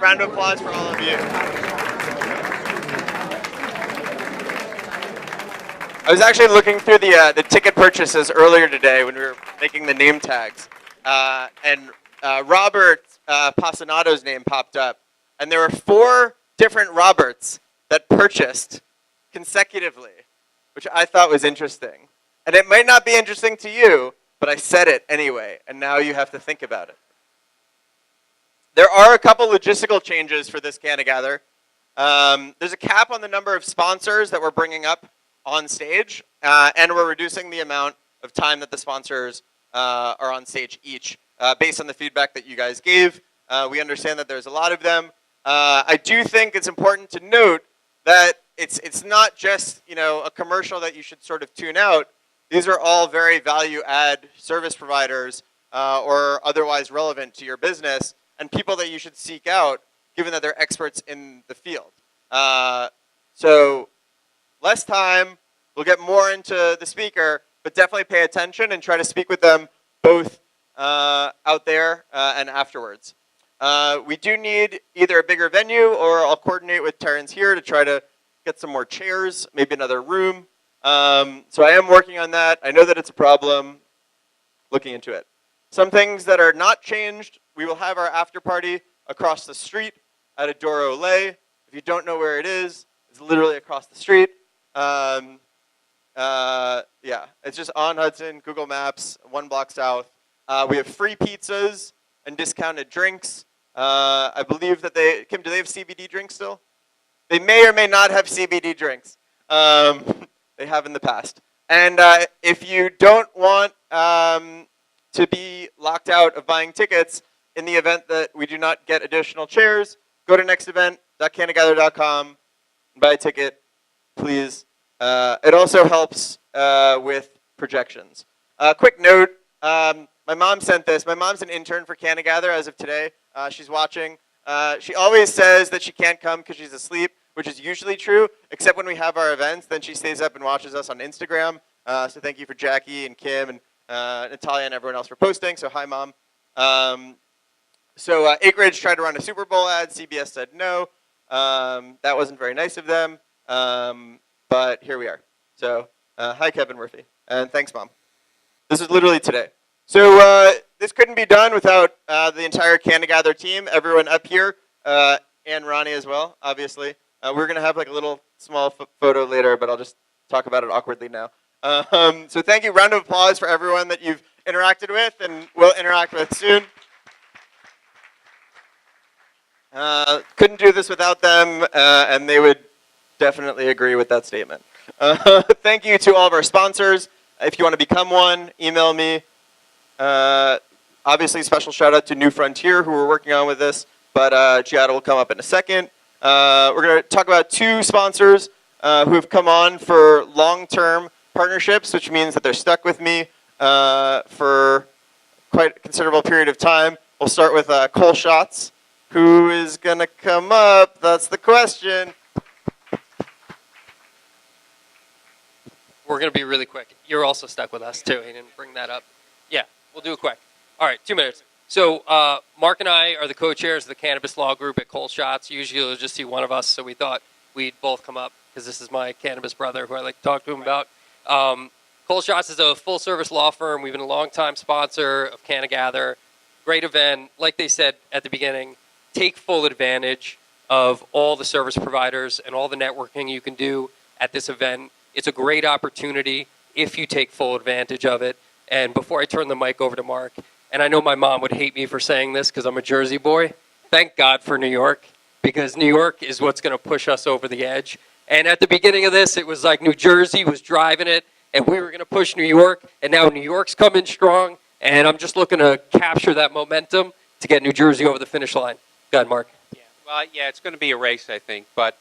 round of applause for all of you. I was actually looking through the ticket purchases earlier today when we were making the name tags, and Robert Passanato's name popped up, and there were 4 different Roberts that purchased consecutively, which I thought was interesting. And it might not be interesting to you, but I said it anyway, and now you have to think about it. There are a couple logistical changes for this CannaGather. There's a cap on the number of sponsors that we're bringing up on stage, and we're reducing the amount of time that the sponsors are on stage each, based on the feedback that you guys gave. We understand that there's a lot of them. I do think it's important to note that it's not just a commercial that you should sort of tune out. These are all very value-add service providers or otherwise relevant to your business, and people that you should seek out, given that they're experts in the field. So less time, we'll get more into the speaker, but definitely pay attention and try to speak with them both out there and afterwards. We do need either a bigger venue, or I'll coordinate with Terrence here to try to get some more chairs, maybe another room. So I am working on that. I know that it's a problem. Looking into it. Some things that are not changed, we will have our after party across the street at Adoro Olay. If you don't know where it is, it's literally across the street. Yeah, it's just on Hudson, Google Maps, 1 block south. We have free pizzas and discounted drinks. I believe that Kim, do they have CBD drinks still? They may or may not have CBD drinks. They have in the past. And if you don't want to be locked out of buying tickets in the event that we do not get additional chairs, go to nextevent.cannagather.com and buy a ticket, please. It also helps with projections. Quick note, my mom sent this. My mom's an intern for CannaGather as of today. She's watching. She always says that she can't come because she's asleep, which is usually true, except when we have our events. Then she stays up and watches us on Instagram. So thank you for Jackie and Kim and Natalia and everyone else for posting. So hi, Mom. So Acreage tried to run a Super Bowl ad. CBS said no. That wasn't very nice of them. But here we are. So hi, Kevin Murphy. And thanks, Mom. This is literally today. So this couldn't be done without the entire CannaGather team, everyone up here, and Ronnie as well, obviously. We're going to have like a little small photo later, but I'll just talk about it awkwardly now. So thank you. Round of applause for everyone that you've interacted with and will interact with soon. Couldn't do this without them, and they would definitely agree with that statement. Thank you to all of our sponsors. If you want to become one, email me. Obviously, special shout out to New Frontier, who we're working on with this, but Giadha will come up in a second. We're going to talk about 2 sponsors who have come on for long-term partnerships, which means that they're stuck with me for quite a considerable period of time. We'll start with Cole Shots. Who is going to come up? That's the question. We're going to be really quick. You're also stuck with us, too. He didn't bring that up. Yeah, we'll do it quick. All right, 2 minutes. So Mark and I are the co-chairs of the Cannabis Law Group at Cole Shots. Usually you'll just see one of us, so we thought we'd both come up because this is my cannabis brother who I like to talk to him about. Cole Shots is a full-service law firm. We've been a long-time sponsor of CannaGather. Great event. Like they said at the beginning, take full advantage of all the service providers and all the networking you can do at this event. It's a great opportunity if you take full advantage of it. And before I turn the mic over to Mark, and I know my mom would hate me for saying this because I'm a Jersey boy, thank God for New York, because New York is what's going to push us over the edge. And at the beginning of this, it was like New Jersey was driving it, and we were going to push New York, and now New York's coming strong, and I'm just looking to capture that momentum to get New Jersey over the finish line. Go ahead, Mark. Yeah, well, yeah, it's going to be a race, I think. But,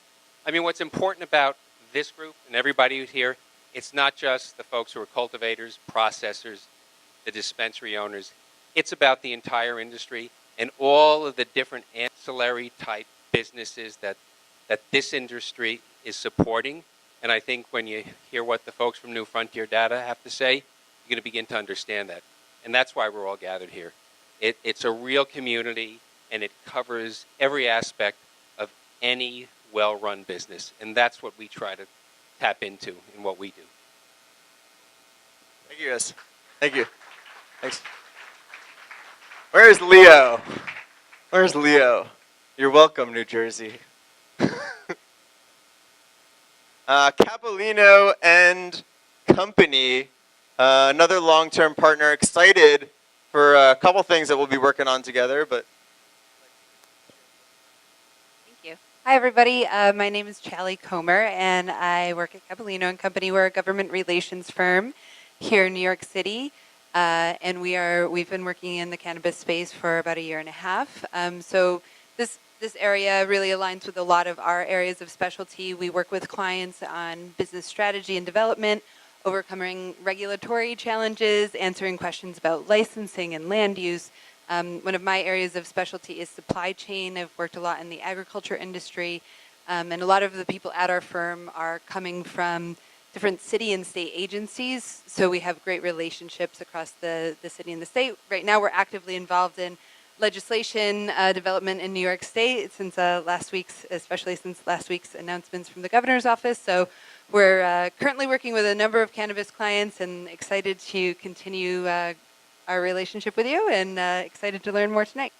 I mean, what's important about this group and everybody who's here, it's not just the folks who are cultivators, processors, the dispensary owners. It's about the entire industry and all of the different ancillary type businesses that this industry is supporting. And I think when you hear what the folks from New Frontier Data have to say, you're going to begin to understand that. And that's why we're all gathered here. It's a real community. and it covers every aspect of any well-run business. And that's what we try to tap into in what we do. Thank you, guys. Thank you. Thanks. Where's Leo? Where's Leo? You're welcome, New Jersey. Capolino and Company, another long-term partner, excited for a couple things that we'll be working on together, but Thank you. Hi, everybody. My name is Chally Comer, and I work at Capolino and Company. We're a government relations firm here in New York City, and we've been working in the cannabis space for about a year and a half. So this area really aligns with a lot of our areas of specialty. We work with clients on business strategy and development, overcoming regulatory challenges, answering questions about licensing and land use. One of my areas of specialty is supply chain. I've worked a lot in the agriculture industry, and a lot of the people at our firm are coming from different city and state agencies, so we have great relationships across the city and the state. Right now we're actively involved in legislation development in New York State especially since last week's announcements from the governor's office. So we're currently working with a number of cannabis clients and excited to continue our relationship with you, and excited to learn more tonight.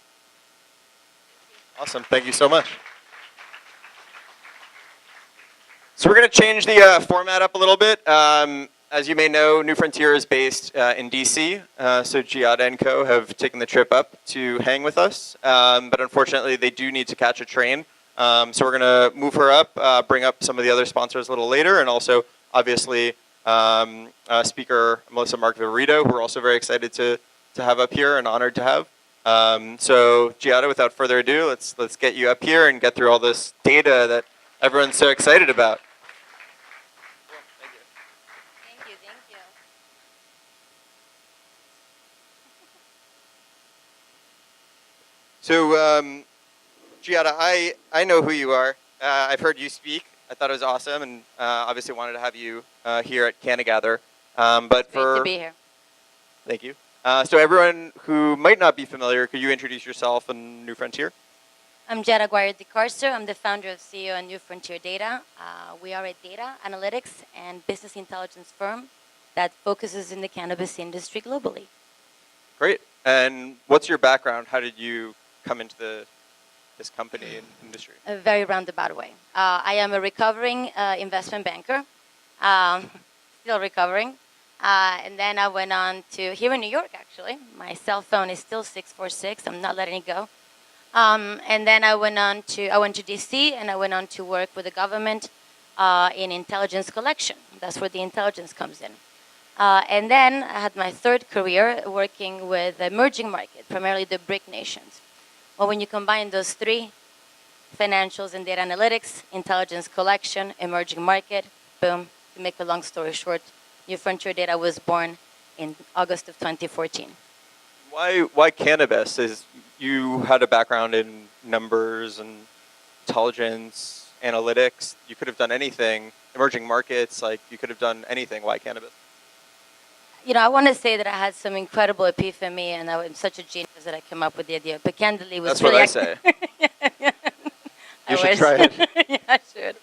awesome. Thank you so much. So we're going to change the format up a little bit. As you may know, New Frontier is based in DC, so Giadha and Co. have taken the trip up to hang with us, but unfortunately they do need to catch a train. So we're going to move her up, bring up some of the other sponsors a little later, and also, obviously, speaker Melissa Mark-Viverito, who we're also very excited to have up here and honored to have. So Giadha, without further ado, let's get you up here and get through all this data that everyone's so excited about. Thank you. So, Giadha, I know who you are. I've heard you speak. I thought it was awesome, and obviously wanted to have you here at CannaGather. But Great to be here. Thank you. So everyone who might not be familiar, could you introduce yourself and New Frontier? I'm Giadha Aguirre de Carcer. I'm the founder and CEO of New Frontier Data. We are a data analytics and business intelligence firm that focuses in the cannabis industry globally. Great. And what's your background? How did you come into this company and industry? A very roundabout way. I am a recovering investment banker, still recovering. And then I went on to, here in New York actually, my cell phone is still 646, I'm not letting it go. And then I went to DC, and I went on to work with the government in intelligence collection. That's where the intelligence comes in. And then I had my third career working with emerging markets, primarily the BRIC nations. Well, when you combine those three, financials and data analytics, intelligence collection, emerging market, boom, to make a long story short, New Frontier Data was born in August of 2014. Why cannabis? You had a background in numbers and intelligence, analytics. You could have done anything. Emerging markets, like you could have done anything. Why cannabis? You know, I want to say that I had some incredible epiphany, and I'm such a genius that I came up with the idea. But candidly, it was That's really what I say. You should try it. Yeah, I should.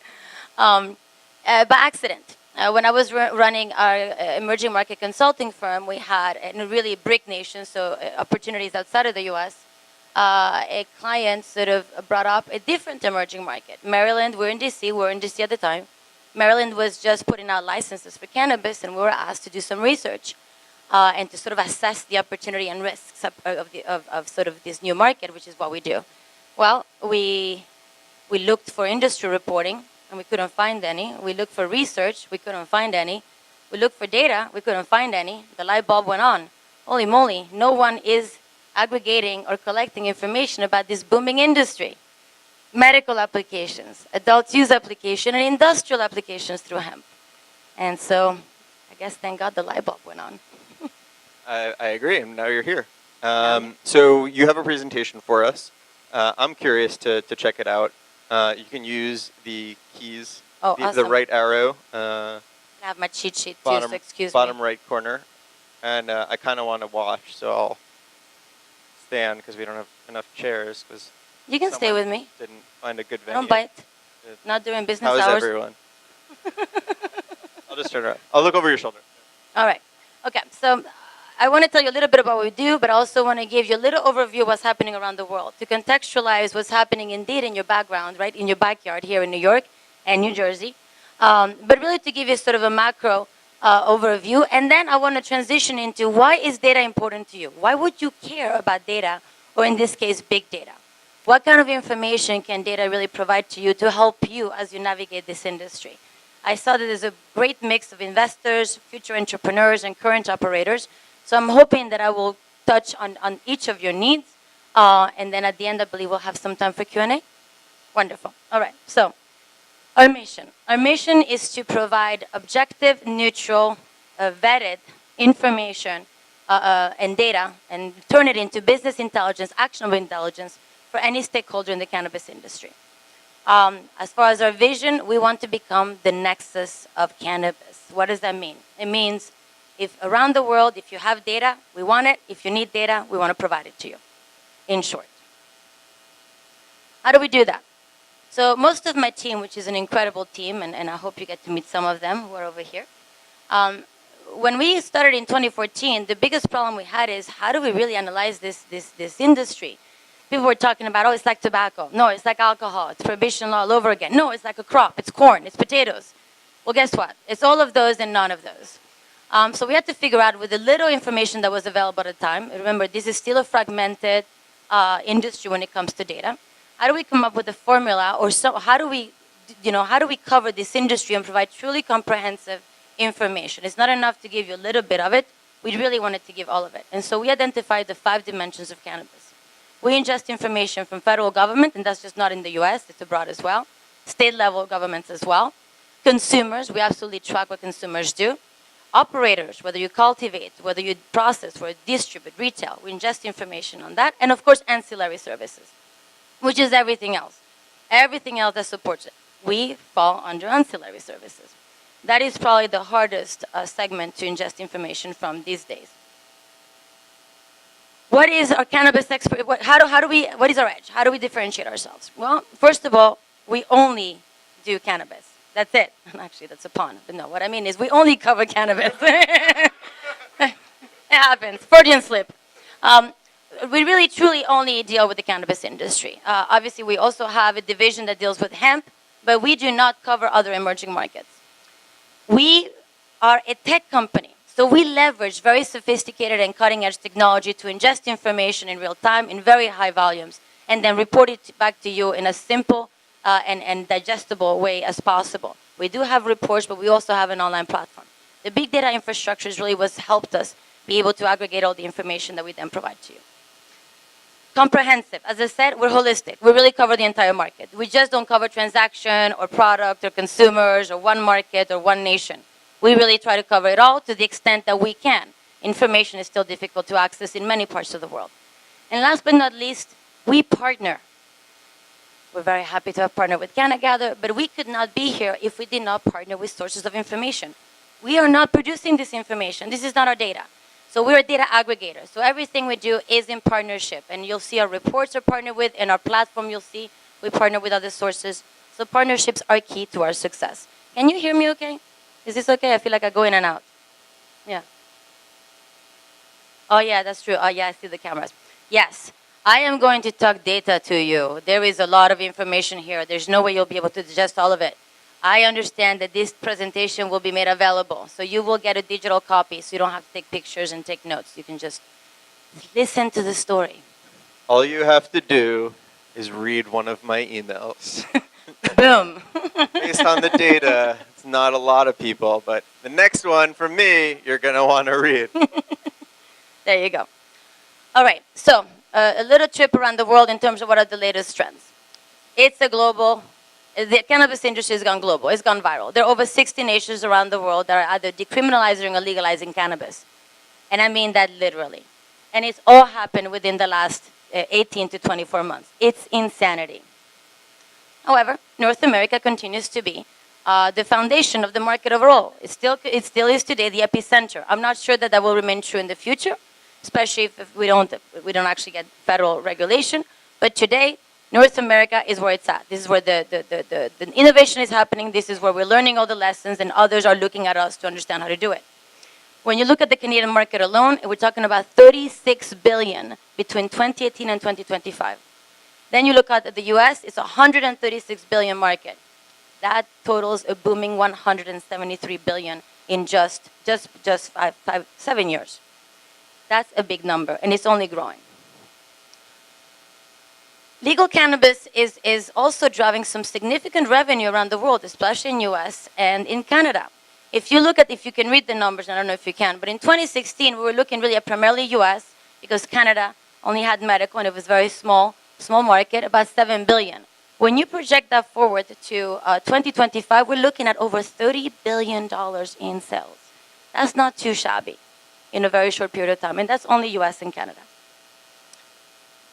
By accident. When I was running our emerging market consulting firm, we had, in really BRIC nations, so opportunities outside of the U.S., a client sort of brought up a different emerging market. Maryland, we're in D.C. At the time. Maryland was just putting out licenses for cannabis, and we were asked to do some research and to sort of assess the opportunity and risks of sort of this new market, which is what we do. Well, we looked for industry reporting, and we couldn't find any. We looked for research, we couldn't find any. We looked for data, we couldn't find any. The light bulb went on. Holy moly, no one is aggregating or collecting information about this booming industry. Medical applications, adult use application, and industrial applications through hemp. And so, I guess thank God the light bulb went on. I agree, and now you're here. So you have a presentation for us. I'm curious to check it out. You can use the keys, the awesome. right arrow, I have my cheat sheet too, bottom, so excuse bottom me. right corner. And I kind of want to watch, so I'll stand because we don't have enough chairs because You can stay with me. didn't find a good I venue. don't bite. It- Not during business How is hours. everyone? I'll just turn around. I'll look over your shoulder. All right. Okay. So I want to tell you a little bit about what we do, but I also want to give you a little overview of what's happening around the world to contextualize what's happening indeed in your background, right, in your backyard here in New York and New Jersey. But really to give you sort of a macro overview. And then I want to transition into why is data important to you? Why would you care about data, or in this case, big data? What kind of information can data really provide to you to help you as you navigate this industry? I saw that there's a great mix of investors, future entrepreneurs, and current operators. So I'm hoping that I will touch on each of your needs. And then at the end, I believe we'll have some time for Q&A. Wonderful. All right. So our mission. Our mission is to provide objective, neutral, vetted information and data and turn it into business intelligence, actionable intelligence for any stakeholder in the cannabis industry. As far as our vision, we want to become the nexus of cannabis. What does that mean? It means if around the world, if you have data, we want it. If you need data, we want to provide it to you, in short. How do we do that? So most of my team, which is an incredible team, and I hope you get to meet some of them who are over here. When we started in 2014, the biggest problem we had is how do we really analyze this industry? People were talking about, oh, it's like tobacco. No, it's like alcohol. It's prohibition law all over again. No, it's like a crop. It's corn. It's potatoes. Well, guess what? It's all of those and none of those. So we had to figure out with the little information that was available at the time. Remember, this is still a fragmented industry when it comes to data. How do we come up with a formula, or so, how do we cover this industry and provide truly comprehensive information? It's not enough to give you a little bit of it. We really wanted to give all of it. And so we identified the 5 dimensions of cannabis. We ingest information from federal government, and that's just not in the US, it's abroad as well. State level governments as well. Consumers, we absolutely track what consumers do. Operators, whether you cultivate, whether you process, or distribute, retail, we ingest information on that. And of course, ancillary services, which is everything else. Everything else that supports it. We fall under ancillary services. That is probably the hardest segment to ingest information from these days. What is our cannabis expert? What is our edge? How do we differentiate ourselves? Well, first of all, we only do cannabis. That's it. Actually, that's a pun. But no, what I mean is we only cover cannabis. It happens. Freudian slip. We really, truly only deal with the cannabis industry. Obviously, we also have a division that deals with hemp, but we do not cover other emerging markets. We are a tech company. So we leverage very sophisticated and cutting-edge technology to ingest information in real time in very high volumes and then report it back to you in a simple and digestible way as possible. We do have reports, but we also have an online platform. The big data infrastructure is really what's helped us be able to aggregate all the information that we then provide to you. Comprehensive. As I said, we're holistic. We really cover the entire market. We just don't cover transaction or product or consumers or one market or one nation. We really try to cover it all to the extent that we can. Information is still difficult to access in many parts of the world. And last but not least, we partner. We're very happy to have partnered with CannaGather, but we could not be here if we did not partner with sources of information. We are not producing this information. This is not our data. So we're a data aggregator. So everything we do is in partnership. And you'll see our reports are partnered with, and our platform you'll see we partner with other sources. So partnerships are key to our success. Can you hear me okay? Is this okay? I feel like I go in and out. Yeah. Oh, yeah, that's true. Oh, yeah, I see the cameras. Yes, I am going to talk data to you. There is a lot of information here. There's no way you'll be able to digest all of it. I understand that this presentation will be made available. So you will get a digital copy, so you don't have to take pictures and take notes. You can just listen to the story. All you have to do is read one of my emails. Boom. Based on the data, it's not a lot of people, but the next one from me, you're going to want to read. There you go. All right, so a little trip around the world in terms of what are the latest trends. It's a global, the cannabis industry has gone global, it's gone viral. There are over 60 nations around the world that are either decriminalizing or legalizing cannabis. And I mean that literally. And it's all happened within the last 18 to 24 months. It's insanity. However, North America continues to be the foundation of the market overall. It still is today the epicenter. I'm not sure that that will remain true in the future. especially if we don't actually get federal regulation. But today, North America is where it's at. This is where the innovation is happening. This is where we're learning all the lessons, and others are looking at us to understand how to do it. When you look at the Canadian market alone, we're talking about $36 billion between 2018 and 2025. Then you look at the US, it's a $136 billion market. That totals a booming $173 billion in just 7 years. That's a big number, and it's only growing. Legal cannabis is also driving some significant revenue around the world, especially in US and in Canada. If you can read the numbers, I don't know if you can, but in 2016, we were looking really at primarily US, because Canada only had medical, and it was very small market, about $7 billion. When you project that forward to 2025, we're looking at over $30 billion in sales. That's not too shabby in a very short period of time, and that's only US and Canada.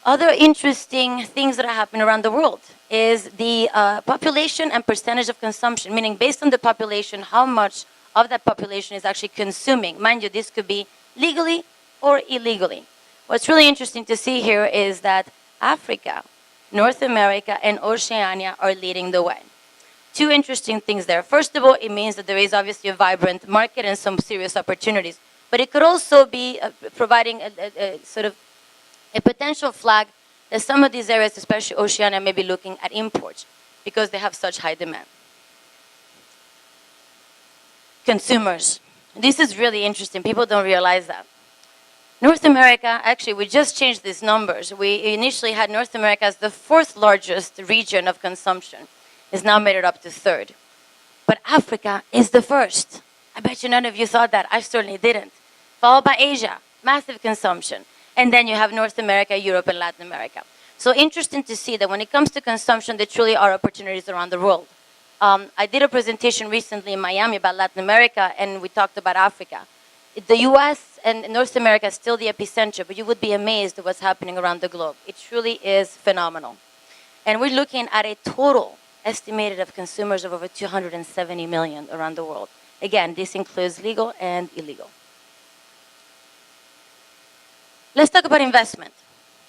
Other interesting things that are happening around the world is the population and percentage of consumption, meaning based on the population, how much of that population is actually consuming. Mind you, this could be legally or illegally. What's really interesting to see here is that Africa, North America, and Oceania are leading the way. Two interesting things there. First of all, it means that there is obviously a vibrant market and some serious opportunities, but it could also be providing a sort of a potential flag that some of these areas, especially Oceania, may be looking at imports because they have such high demand. Consumers. This is really interesting. People don't realize that. North America, actually, we just changed these numbers. We initially had North America as the 4th largest region of consumption. It's now made it up to 3rd. But Africa is the 1st. I bet you none of you thought that. I certainly didn't. Followed by Asia, massive consumption. And then you have North America, Europe, and Latin America. So interesting to see that when it comes to consumption, there truly are opportunities around the world. I did a presentation recently in Miami about Latin America, and we talked about Africa. The US and North America is still the epicenter, but you would be amazed at what's happening around the globe. It truly is phenomenal. And we're looking at a total estimated of consumers of over 270 million around the world. Again, this includes legal and illegal. Let's talk about investment.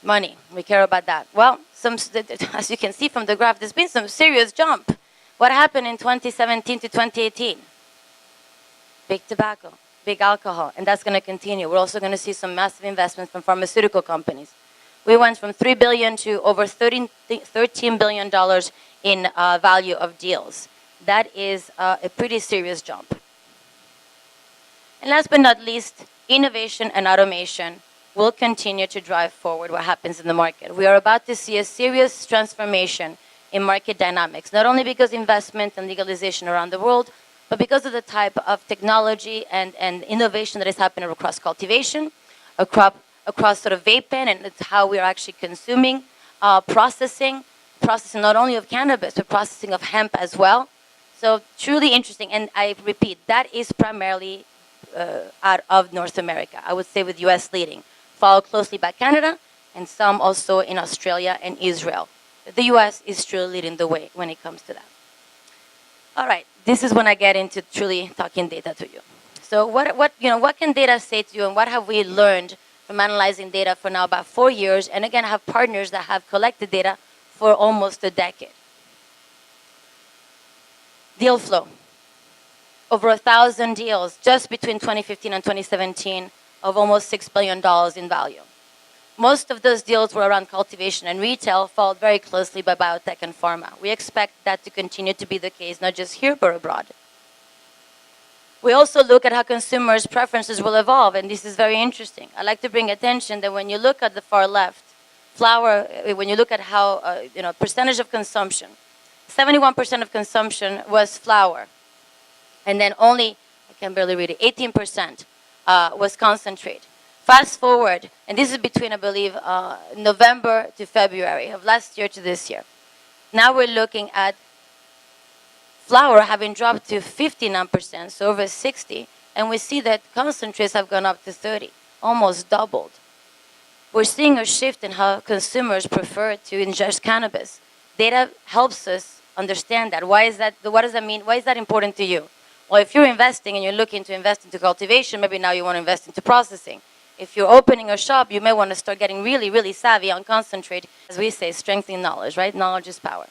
Money, we care about that. Well, as you can see from the graph, there's been some serious jump. What happened in 2017 to 2018? Big tobacco, big alcohol, and that's going to continue. We're also going to see some massive investments from pharmaceutical companies. We went from $3 billion to over $13 billion in value of deals. That is a pretty serious jump. And last but not least, innovation and automation will continue to drive forward what happens in the market. We are about to see a serious transformation in market dynamics, not only because investment and legalization around the world, but because of the type of technology and innovation that is happening across cultivation, across sort of vaping, and it's how we are actually consuming, processing not only of cannabis, but processing of hemp as well. So truly interesting, and I repeat, that is primarily out of North America, I would say with US leading, followed closely by Canada, and some also in Australia and Israel. The US is truly leading the way when it comes to that. All right, this is when I get into truly talking data to you. So what can data say to you, and what have we learned from analyzing data for now about 4 years, and again have partners that have collected data for almost a decade? Deal flow. Over 1,000 deals just between 2015 and 2017 of almost $6 billion in value. Most of those deals were around cultivation and retail, followed very closely by biotech and pharma. We expect that to continue to be the case, not just here, but abroad. We also look at how consumers' preferences will evolve, and this is very interesting. I like to bring attention that when you look at the far left, flower, when you look at how, percentage of consumption, 71% of consumption was flower, and then only, I can barely read it, 18% was concentrate. Fast forward, and this is between, I believe, November to February of last year to this year. Now we're looking at flower having dropped to 59%, so over 60, and we see that concentrates have gone up to 30, almost doubled. We're seeing a shift in how consumers prefer to ingest cannabis. Data helps us understand that. Why is that? What does that mean? Why is that important to you? Well, if you're investing and you're looking to invest into cultivation, maybe now you want to invest into processing. If you're opening a shop, you may want to start getting really, really savvy on concentrate. As we say, strengthening knowledge, right? Knowledge is power.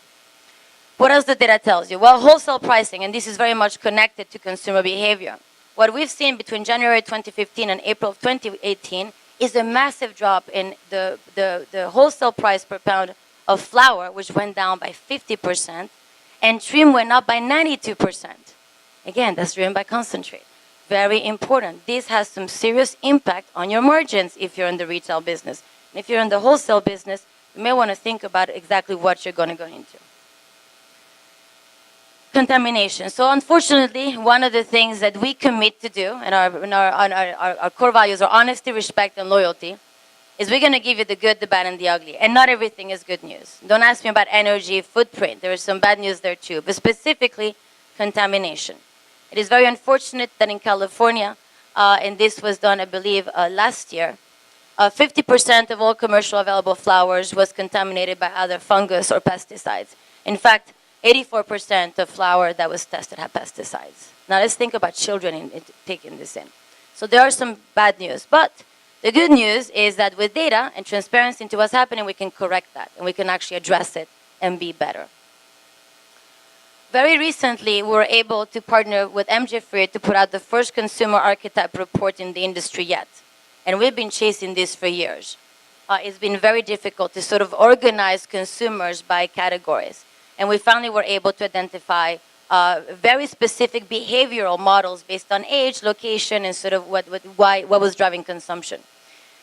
What else the data tells you? Well, wholesale pricing, and this is very much connected to consumer behavior. What we've seen between January 2015 and April of 2018 is a massive drop in the wholesale price per pound of flour, which went down by 50%, and trim went up by 92%. Again, that's driven by concentrate. Very important. This has some serious impact on your margins if you're in the retail business. And if you're in the wholesale business, you may want to think about exactly what you're going to go into. Contamination. So unfortunately, one of the things that we commit to do, and our core values are honesty, respect, and loyalty, is we're going to give you the good, the bad, and the ugly. And not everything is good news. Don't ask me about energy, footprint. There is some bad news there too, but specifically contamination. It is very unfortunate that in California, and this was done, I believe, last year, 50% of all commercial available flours was contaminated by either fungus or pesticides. In fact, 84% of flour that was tested had pesticides. Now let's think about children taking this in. So there are some bad news. But the good news is that with data and transparency into what's happening, we can correct that. And we can actually address it and be better. Very recently, we were able to partner with MJ to put out the first consumer archetype report in the industry yet. And we've been chasing this for years. It's been very difficult to sort of organize consumers by categories. And we finally were able to identify very specific behavioral models based on age, location, and sort of what was driving consumption.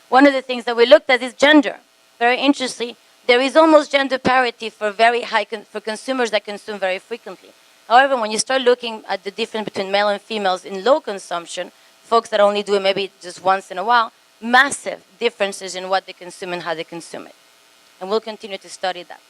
One of the things that we looked at is gender. Very interestingly, there is almost gender parity for for consumers that consume very frequently. However, when you start looking at the difference between male and females in low consumption, folks that only do it maybe just once in a while, massive differences in what they consume and how they consume it. And we'll continue to study that.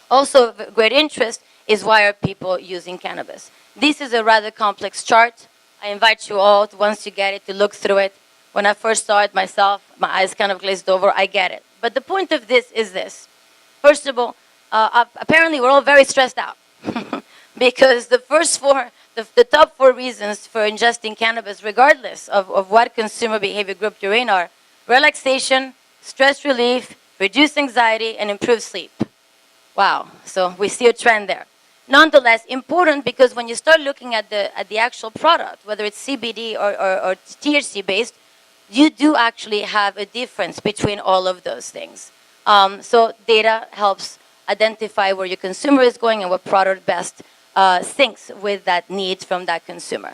Also of great interest is why are people using cannabis. This is a rather complex chart. I invite you all, once you get it, to look through it. When I first saw it myself, my eyes kind of glazed over. I get it. But the point of this is this. First of all, apparently we're all very stressed out because the top 4 reasons for ingesting cannabis, regardless of what consumer behavior group you're in, are relaxation, stress relief, reduce anxiety, and improve sleep. Wow, so we see a trend there. Nonetheless, important because when you start looking at the actual product, whether it's CBD or THC based, you do actually have a difference between all of those things. So data helps identify where your consumer is going and what product best syncs with that need from that consumer.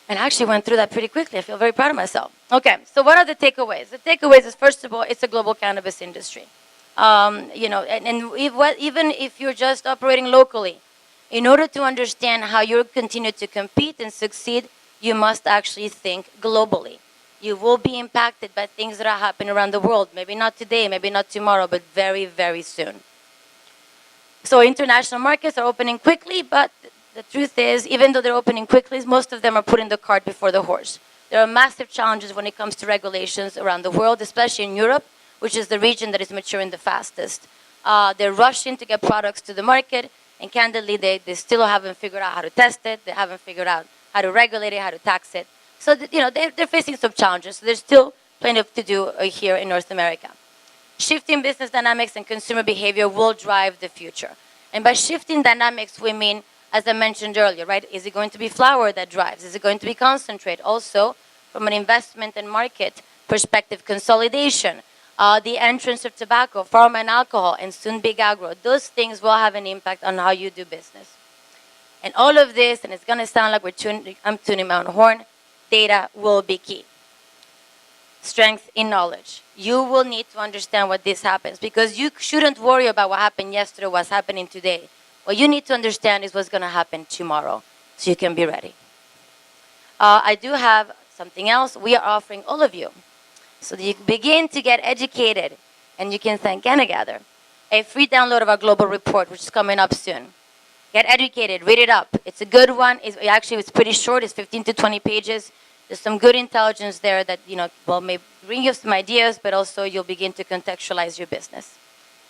And I actually went through that pretty quickly. I feel very proud of myself. Okay, so what are the takeaways? The takeaways is, first of all, it's a global cannabis industry. Even if you're just operating locally, in order to understand how you continue to compete and succeed, you must actually think globally. You will be impacted by things that are happening around the world. Maybe not today, maybe not tomorrow, but very, very soon. So international markets are opening quickly, but the truth is, even though they're opening quickly, most of them are putting the cart before the horse. There are massive challenges when it comes to regulations around the world, especially in Europe, which is the region that is maturing the fastest. They're rushing to get products to the market, and candidly, they still haven't figured out how to test it. They haven't figured out how to regulate it, how to tax it. So they're facing some challenges. So there's still plenty to do here in North America. Shifting business dynamics and consumer behavior will drive the future. And by shifting dynamics, we mean, as I mentioned earlier, right? Is it going to be flour that drives? Is it going to be concentrate? Also, from an investment and market perspective, consolidation, the entrance of tobacco, pharma and alcohol, and soon big agro. Those things will have an impact on how you do business. And all of this, and it's going to sound like I'm tuning my own horn, data will be key. Strength in knowledge. You will need to understand what this happens because you shouldn't worry about what happened yesterday, what's happening today. What you need to understand is what's going to happen tomorrow so you can be ready. I do have something else we are offering all of you. So that you begin to get educated and you can thank CannaGather. A free download of our global report, which is coming up soon. Get educated, read it up. It's a good one. It's pretty short. It's 15 to 20 pages. There's some good intelligence there that, may bring you some ideas, but also you'll begin to contextualize your business.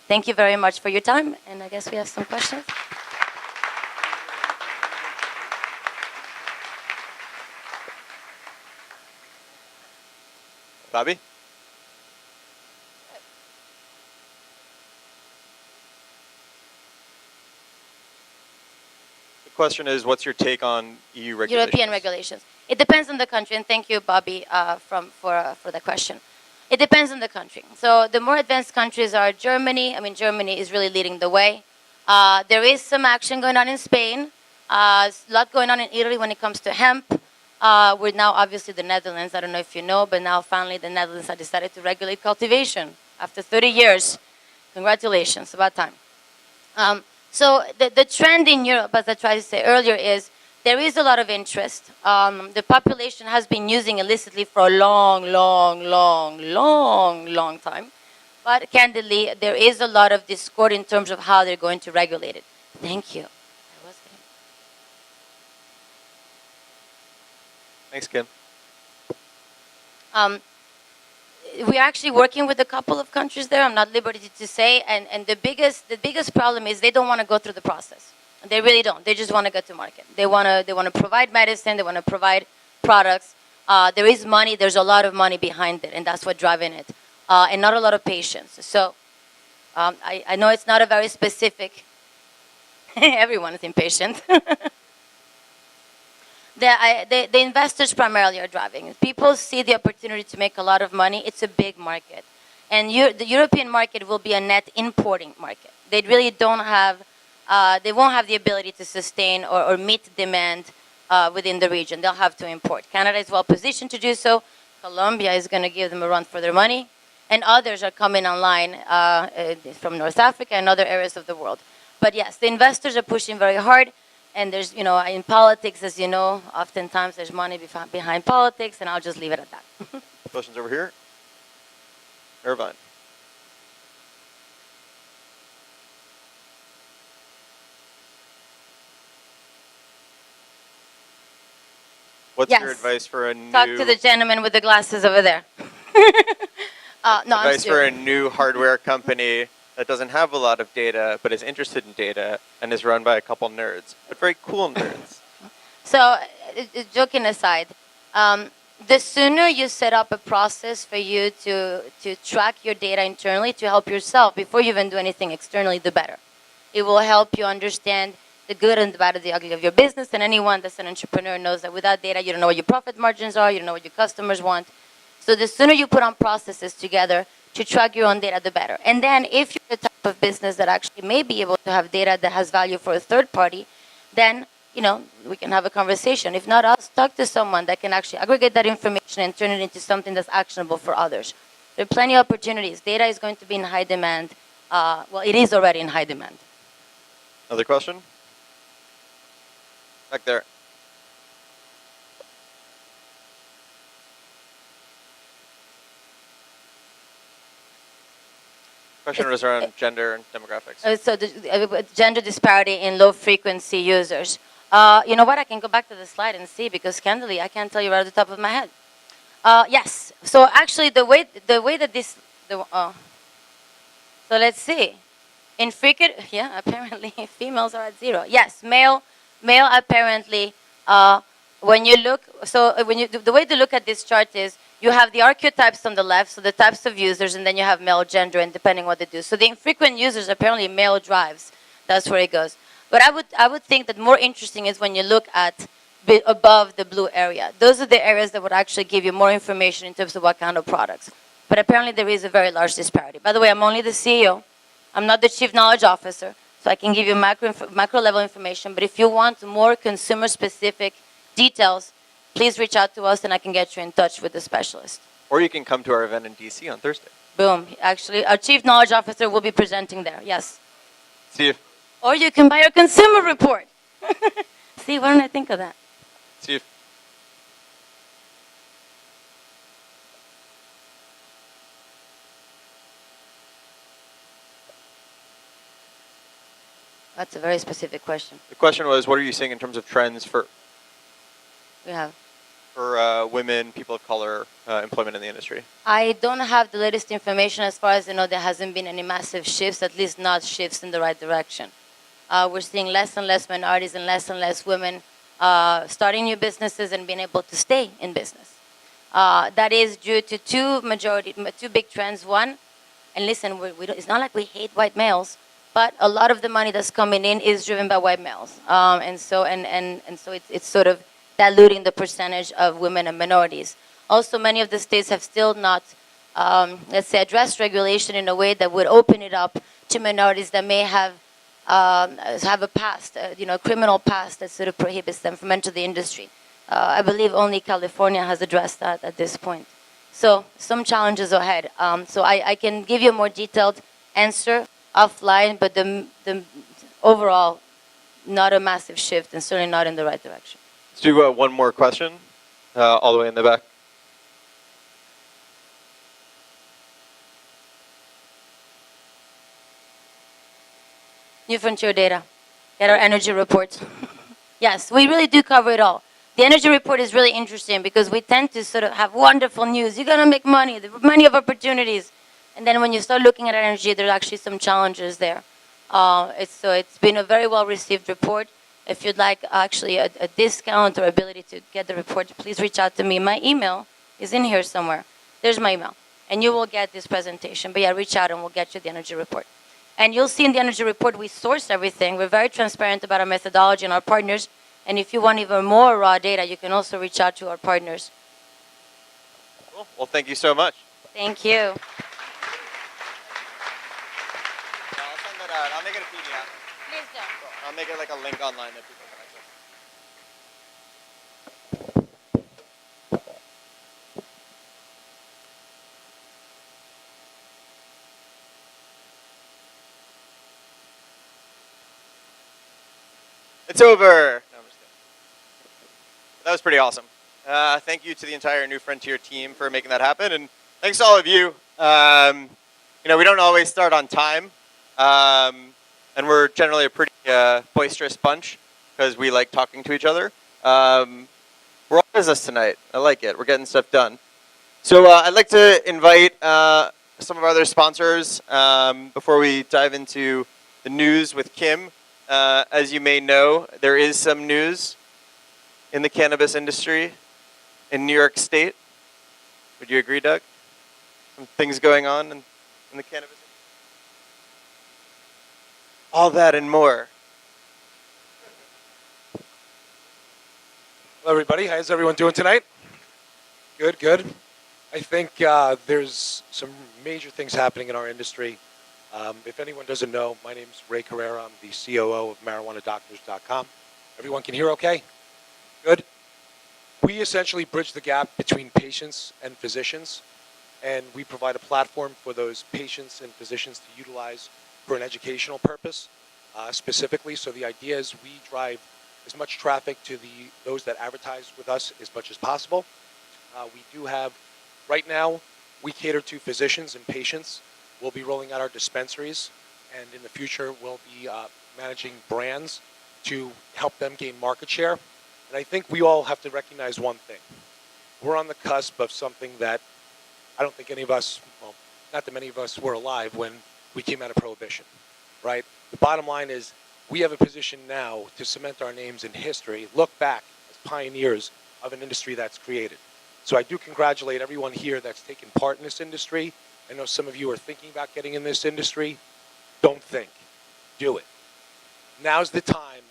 Thank you very much for your time. And I guess we have some questions. Bobby? The question is, what's your take on EU regulations? European regulations. It depends on the country, and thank you, Bobby, for the question. It depends on the country. So the more advanced countries are Germany. I mean, Germany is really leading the way. There is some action going on in Spain. A lot going on in Italy when it comes to hemp. We're now obviously the Netherlands. I don't know if you know, but now finally the Netherlands have decided to regulate cultivation after 30 years. Congratulations, about time. So the trend in Europe, as I tried to say earlier, is there is a lot of interest. The population has been using illicitly for a long time. But candidly, there is a lot of discord in terms of how they're going to regulate it. Thank you. Thanks, Kim. We're actually working with a couple of countries there. I'm not at liberty to say. And the biggest problem is they don't want to go through the process. They really don't. They just want to get to market. They want to provide medicine. They want to provide products. There is money. There's a lot of money behind it, and that's what's driving it. And not a lot of patience. So I know it's not a very specific. Everyone is impatient. The investors primarily are driving. People see the opportunity to make a lot of money. It's a big market. And the European market will be a net importing market. They really don't have, they won't have the ability to sustain or meet demand within the region. They'll have to import. Canada is well positioned to do so. Colombia is going to give them a run for their money. And others are coming online from North Africa and other areas of the world. But yes, the investors are pushing very hard. And there's, in politics, as you know, oftentimes there's money behind politics, and I'll just leave it at that. Questions over here? Irvine. What's your advice for a new... Talk to the gentleman with the glasses over there. Advice for a new hardware company that doesn't have a lot of data, but is interested in data, and is run by a couple nerds, but very cool nerds. So, joking aside, the sooner you set up a process for you to track your data internally to help yourself before you even do anything externally, the better. It will help you understand the good and the bad and the ugly of your business, and anyone that's an entrepreneur knows that without data, you don't know what your profit margins are, you don't know what your customers want. So the sooner you put on processes together to track your own data, the better. And then if you're the type of business that actually may be able to have data that has value for a third party, then, we can have a conversation. If not, I'll talk to someone that can actually aggregate that information and turn it into something that's actionable for others. There are plenty of opportunities. Data is going to be in high demand. Well, it is already in high demand. Another question? Back there. Question was around gender and demographics. So the gender disparity in low-frequency users. You know what? I can go back to the slide and see, because candidly, I can't tell you right at the top of my head. Yes. So actually, the way that this... so let's see. In frequent... Yeah, apparently females are at 0. Yes, male apparently... when you look... So the way to look at this chart is you have the archetypes on the left, so the types of users, and then you have male gender, and depending what they do. So the infrequent users, apparently male drives. That's where it goes. But I would think that more interesting is when you look at above the blue area. Those are the areas that would actually give you more information in terms of what kind of products. But apparently there is a very large disparity. By the way, I'm only the CEO. I'm not the Chief Knowledge Officer, so I can give you macro level information. But if you want more consumer-specific details, please reach out to us and I can get you in touch with the specialist. Or you can come to our event in DC on Thursday. Boom. Actually, our Chief Knowledge Officer will be presenting there. Yes. See you. Or you can buy our consumer report. See, why don't I think of that? See you. That's a very specific question. The question was, what are you seeing in terms of trends for women, people of color, employment in the industry? I don't have the latest information. As far as I know, there hasn't been any massive shifts, at least not shifts in the right direction. We're seeing less and less minorities and less women starting new businesses and being able to stay in business. That is due to two big trends. One, and listen, we don't, it's not like we hate white males, but a lot of the money that's coming in is driven by white males, and so it's sort of diluting the percentage of women and minorities. Also, many of the states have still not, let's say, addressed regulation in a way that would open it up to minorities that may have a past, criminal past that sort of prohibits them from entering the industry. I believe only California has addressed that at this point. So some challenges ahead. So I can give you a more detailed answer offline, but the overall, not a massive shift and certainly not in the right direction. Let's do one more question, all the way in the back. New Frontier data. Get our energy reports. Yes, we really do cover it all. The energy report is really interesting because we tend to sort of have wonderful news. You're going to make money, there are many of opportunities. And then when you start looking at energy, there's actually some challenges there. It's been a very well-received report. If you'd like actually a discount or ability to get the report, please reach out to me. My email is in here somewhere. There's my email. And you will get this presentation. But yeah, reach out and we'll get you the energy report. And you'll see in the energy report, we source everything. We're very transparent about our methodology and our partners. And if you want even more raw data, you can also reach out to our partners. Cool. Well, thank you so much. Thank you. I'll send that out. I'll make it a PDF. Please do. I'll make it like a link online that people can access. It's over. No, I'm just kidding. That was pretty awesome. Thank you to the entire New Frontier team for making that happen, and thanks to all of you. We don't always start on time, and we're generally a pretty boisterous bunch because we like talking to each other. We're all business tonight. I like it. We're getting stuff done. So I'd like to invite some of our other sponsors before we dive into the news with Kim. As you may know, there is some news in the cannabis industry in New York State. Would you agree, Doug? Some things going on in the cannabis industry. All that and more. Hello, everybody. How's everyone doing tonight? Good, good. I think there's some major things happening in our industry. If anyone doesn't know, my name is Ray Carrera. I'm the COO of MarijuanaDoctors.com. Everyone can hear okay? Good. We essentially bridge the gap between patients and physicians, and we provide a platform for those patients and physicians to utilize for an educational purpose, specifically. So the idea is we drive as much traffic to those that advertise with us as much as possible. We do have, right now, we cater to physicians and patients. We'll be rolling out our dispensaries, and in the future, we'll be managing brands to help them gain market share. And I think we all have to recognize one thing. We're on the cusp of something that I don't think any of us, well, not that many of us were alive when we came out of Prohibition, right? The bottom line is we have a position now to cement our names in history, look back as pioneers of an industry that's created. So I do congratulate everyone here that's taken part in this industry. I know some of you are thinking about getting in this industry. Don't think. Do it. Now's the time.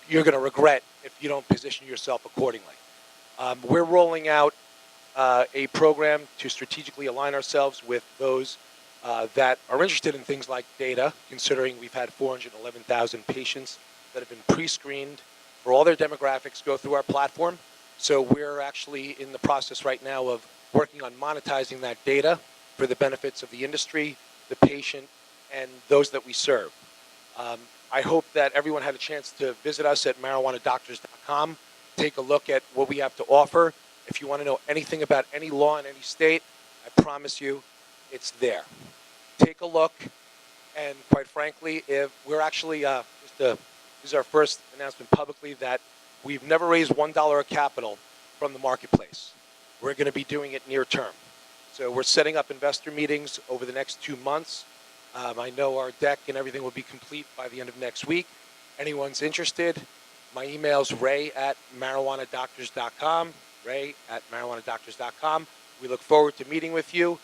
You're going to regret if you don't position yourself accordingly. We're rolling out a program to strategically align ourselves with those that are interested in things like data, considering we've had 411,000 patients that have been pre-screened for all their demographics go through our platform. So we're actually in the process right now of working on monetizing that data for the benefits of the industry, the patient, and those that we serve. I hope that everyone had a chance to visit us at MarijuanaDoctors.com, take a look at what we have to offer. If you want to know anything about any law in any state, I promise you it's there. Take a look, and quite frankly, if we're actually, this is our first announcement publicly that we've never raised $1 of capital from the marketplace. We're going to be doing it near term. So we're setting up investor meetings over the next 2 months. I know our deck and everything will be complete by the end of next week. Anyone's interested, my email's ray@marijuanadoctors.com. ray@marijuanadoctors.com. We look forward to meeting with you.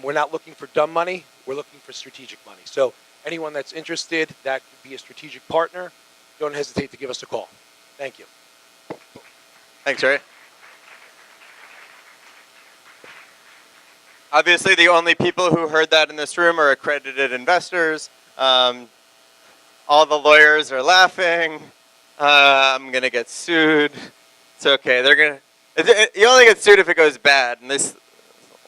We're not looking for dumb money. We're looking for strategic money. So anyone that's interested that could be a strategic partner, don't hesitate to give us a call. Thank you. Thanks, Ray. Obviously, the only people who heard that in this room are accredited investors. All the lawyers are laughing. I'm gonna get sued. It's okay. They're gonna. You only get sued if it goes bad, and this.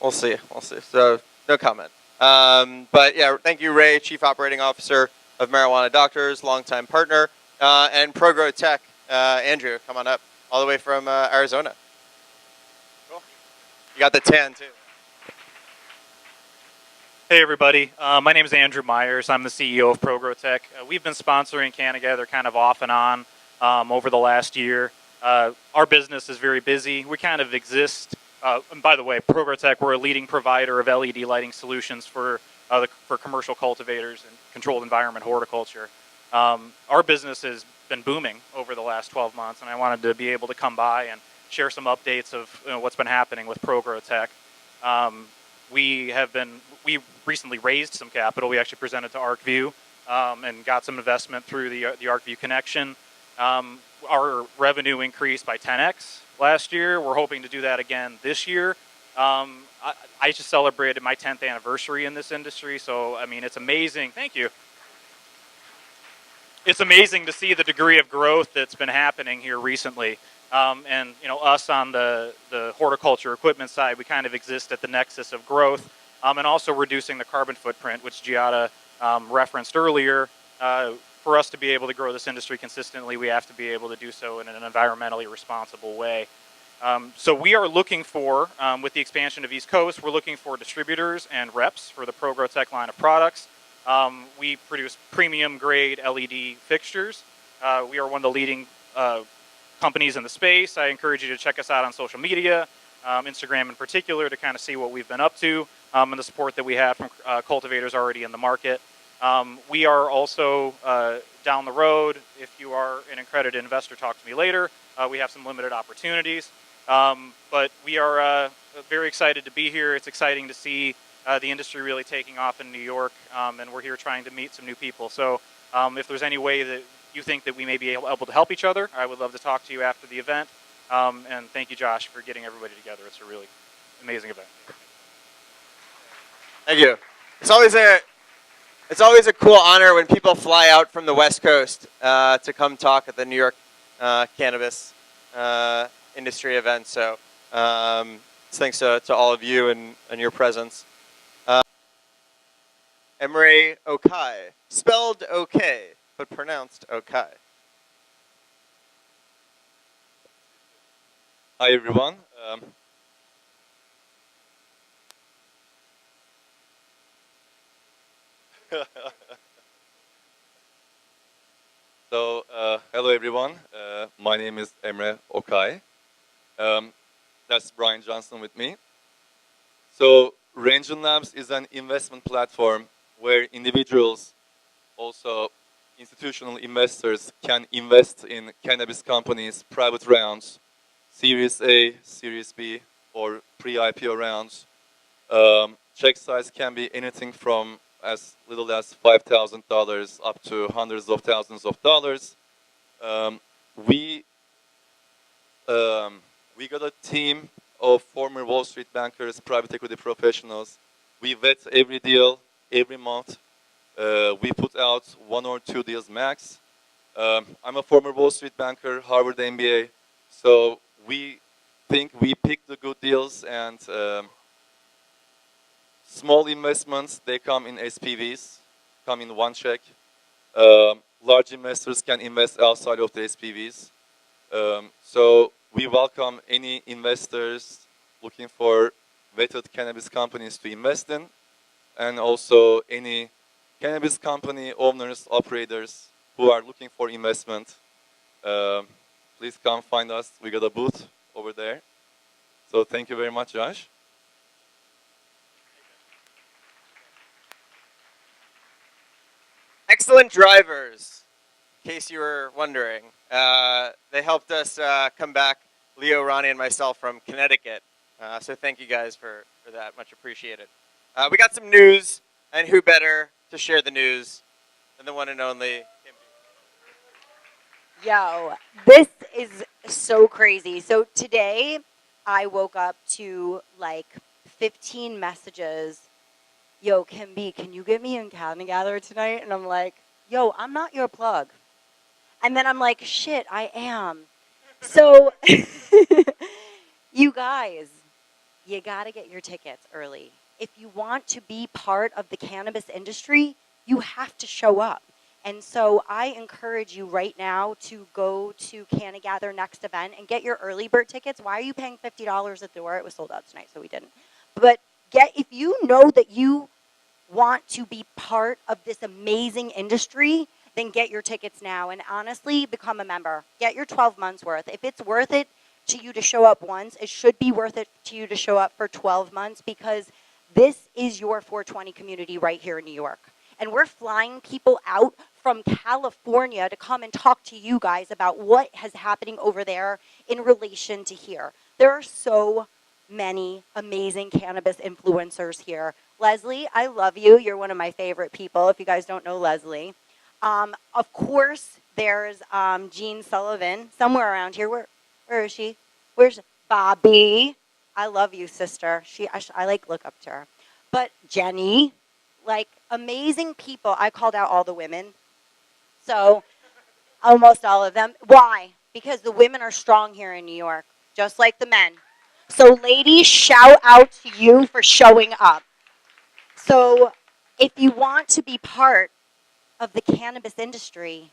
We'll see. We'll see. So no comment. But yeah, thank you, Ray, Chief Operating Officer of Marijuana Doctors, longtime partner, and ProGrow Tech. Andrew, come on up, all the way from Arizona. Cool. You got the tan too. Hey everybody, my name is Andrew Myers. I'm the CEO of ProGrow Tech. We've been sponsoring CannaGather kind of off and on over the last year. Our business is very busy. We kind of exist, and by the way, ProGrow Tech, we're a leading provider of LED lighting solutions for commercial cultivators and controlled environment horticulture. Our business has been booming over the last 12 months, and I wanted to be able to come by and share some updates of what's been happening with ProGrow Tech. We recently raised some capital. We actually presented to ArcView and got some investment through the ArcView connection. Our revenue increased by 10x last year. We're hoping to do that again this year. I just celebrated my 10th anniversary in this industry, so I mean it's amazing. Thank you. It's amazing to see the degree of growth that's been happening here recently. And us on the horticulture equipment side, we kind of exist at the nexus of growth and also reducing the carbon footprint, which Giadha referenced earlier. For us to be able to grow this industry consistently, we have to be able to do so in an environmentally responsible way. So we are looking for, with the expansion of East Coast, we're looking for distributors and reps for the ProGrow Tech line of products. We produce premium grade LED fixtures. We are one of the leading companies in the space. I encourage you to check us out on social media, Instagram in particular, to kind of see what we've been up to and the support that we have from cultivators already in the market. We are also down the road. If you are an accredited investor, talk to me later. We have some limited opportunities. But we are very excited to be here. It's exciting to see the industry really taking off in New York, and we're here trying to meet some new people. So if there's any way that you think that we may be able to help each other, I would love to talk to you after the event. And thank you, Josh, for getting everybody together. It's a really amazing event. Thank you. It's always a cool honor when people fly out from the West Coast to come talk at the New York cannabis industry event. So thanks to all of you and your presence. Emre Okai, spelled okay, but pronounced Okai. Hi everyone. Hello everyone. My name is Emre Okai. That's Brian Johnson with me. So Ranger Labs is an investment platform where individuals, also institutional investors, can invest in cannabis companies, private rounds, Series A, Series B, or pre-IPO rounds. Check size can be anything from as little as $5,000 up to hundreds of thousands of dollars. We got a team of former Wall Street bankers, private equity professionals. We vet every deal every month. We put out 1 or 2 deals max. I'm a former Wall Street banker, Harvard MBA, so we think we pick the good deals, and small investments, they come in SPVs, come in one check. Large investors can invest outside of the SPVs. So we welcome any investors looking for vetted cannabis companies to invest in, and also any cannabis company owners, operators who are looking for investment. Please come find us. We got a booth over there. So thank you very much, Josh. Excellent drivers, in case you were wondering. They helped us come back Leo, Ronnie, and myself from Connecticut. So thank you guys for that. Much appreciated. We got some news, and who better to share the news than the one and only Kim. Yo, this is so crazy. So today I woke up to like 15 messages. Yo, Kim B, can you get me in CannaGather tonight? And I'm like, yo, I'm not your plug. And then I'm like, shit, I am. So, you guys, you got to get your tickets early. If you want to be part of the cannabis industry, you have to show up. And so I encourage you right now to go to CannaGather next event and get your early bird tickets. Why are you paying $50 at the door? It was sold out tonight, so we didn't. But if you know that you want to be part of this amazing industry, then get your tickets now and honestly become a member. Get your 12 months worth. If it's worth it to you to show up once, it should be worth it to you to show up for 12 months because this is your 420 community right here in New York. And we're flying people out from California to come and talk to you guys about what is happening over there in relation to here. There are so many amazing cannabis influencers here. Leslie, I love you. You're one of my favorite people, if you guys don't know Leslie. Of course, there's Jean Sullivan, somewhere around here. Where is she? Where's Bobby? I love you, sister. I like look up to her. But Jenny, like amazing people. I called out all the women. So almost all of them. Why? Because the women are strong here in New York, just like the men. So ladies, shout out to you for showing up. So if you want to be part of the cannabis industry,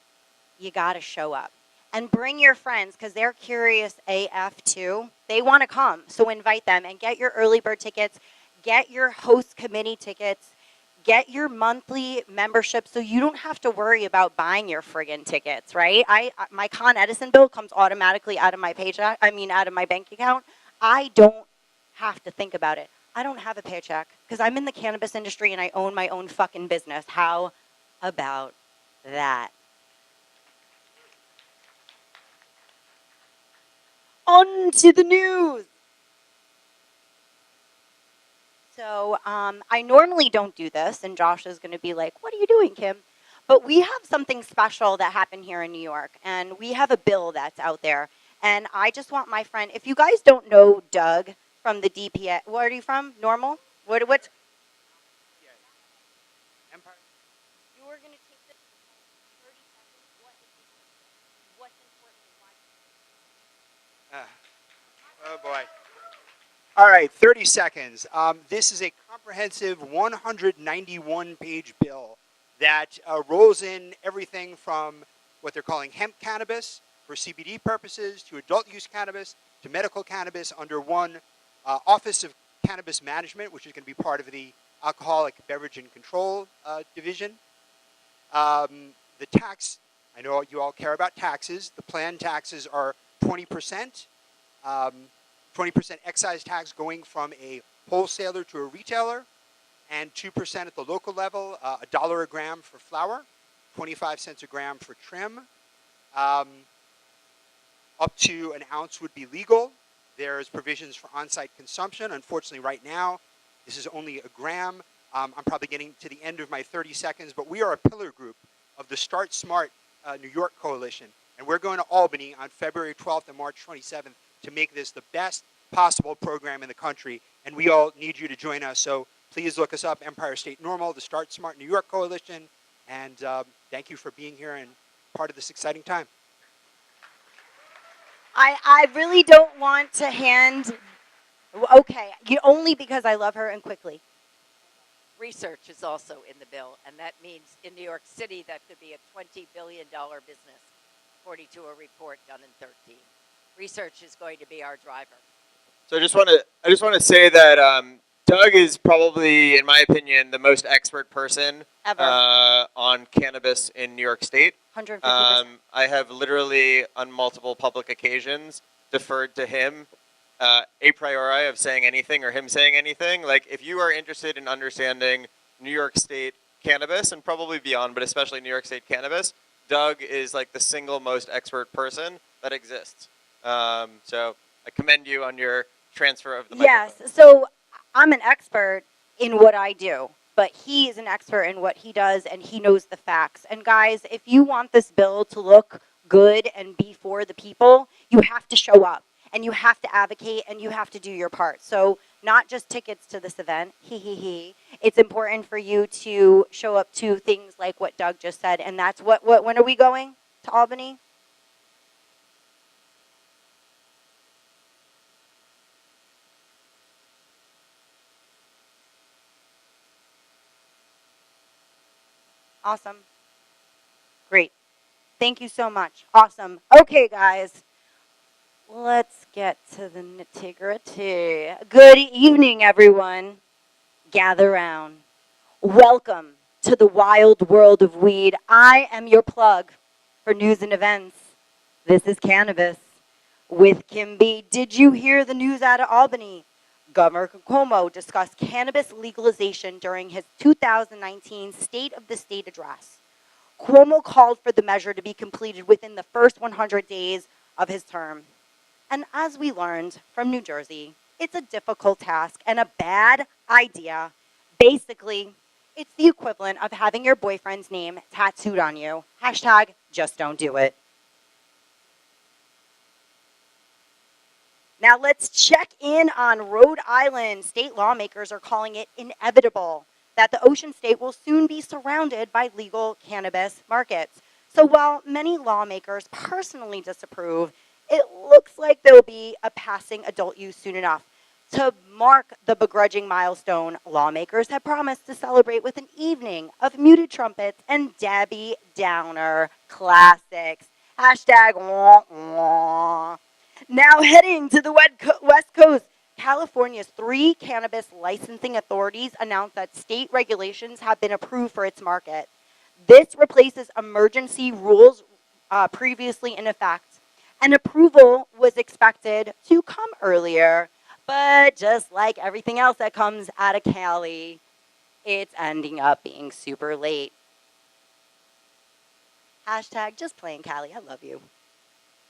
you got to show up. And bring your friends because they're curious AF too. They want to come. So invite them and get your early bird tickets. Get your host committee tickets. Get your monthly membership so you don't have to worry about buying your friggin' tickets, right? My Con Edison bill comes automatically out of my paycheck, out of my bank account. I don't have to think about it. I don't have a paycheck because I'm in the cannabis industry and I own my own fucking business. How about that? On to the news. So I normally don't do this, and Josh is going to be like, what are you doing, Kim? But we have something special that happened here in New York, and we have a bill that's out there. And I just want my friend, if you guys don't know Doug from the DPA, where are you from? Normal? What? Empire. You were going to take this 30 seconds. What's important and why? Oh boy. All right, 30 seconds. This is a comprehensive 191-page bill that rolls in everything from what they're calling hemp cannabis for CBD purposes to adult use cannabis to medical cannabis under one Office of Cannabis Management, which is going to be part of the Alcoholic Beverage and Control Division. The tax, I know you all care about taxes. The planned taxes are 20%. 20% excise tax going from a wholesaler to a retailer, and 2% at the local level, $1 a gram for flour, 25 cents a gram for trim. Up to an ounce would be legal. There's provisions for on-site consumption. Unfortunately, right now, this is only a gram. I'm probably getting to the end of my 30 seconds, but we are a pillar group of the Start Smart New York Coalition, and we're going to Albany on February 12th and March 27th to make this the best possible program in the country, and we all need you to join us. So please look us up, Empire State Normal, the Start Smart New York Coalition, and thank you for being here and part of this exciting time. I really don't want to hand. Okay, only because I love her and quickly. Research is also in the bill, and that means in New York City that could be a $20 billion business, according to a report done in 2013. Research is going to be our driver. So I just want to say that Doug is probably, in my opinion, the most expert person Ever. On cannabis in New York State. 150%. I have literally, on multiple public occasions, deferred to him a priori of saying anything or him saying anything. Like, if you are interested in understanding New York State cannabis, and probably beyond, but especially New York State cannabis, Doug is like the single most expert person that exists. So I commend you on your transfer of the Yes. microphone. So I'm an expert in what I do, but he is an expert in what he does, and he knows the facts. And guys, if you want this bill to look good and be for the people, you have to show up and you have to advocate and you have to do your part. So not just tickets to this event, It's important for you to show up to things like what Doug just said, and that's what when are we going to Albany? Awesome. Great. Thank you so much. Awesome. Okay, guys. Let's get to the nitty-gritty. Good evening, everyone. Gather round. Welcome to the wild world of weed. I am your plug for news and events. This is Cannabis with Kim B. Did you hear the news out of Albany? Governor Cuomo discussed cannabis legalization during his 2019 State of the State address. Cuomo called for the measure to be completed within the first 100 days of his term. And as we learned from New Jersey, it's a difficult task and a bad idea. Basically, it's the equivalent of having your boyfriend's name tattooed on you. Hashtag just don't do it. Now let's check in on Rhode Island. State lawmakers are calling it inevitable that the Ocean State will soon be surrounded by legal cannabis markets. So while many lawmakers personally disapprove, it looks like there will be a passing adult use soon enough. To mark the begrudging milestone, lawmakers have promised to celebrate with an evening of muted trumpets and Debbie Downer classics. Hashtag wah, wah. Now heading to the West Coast, California's 3 cannabis licensing authorities announced that state regulations have been approved for its market. This replaces emergency rules previously in effect. And approval was expected to come earlier, but just like everything else that comes out of Cali, it's ending up being super late. Hashtag just plain Cali, I love you.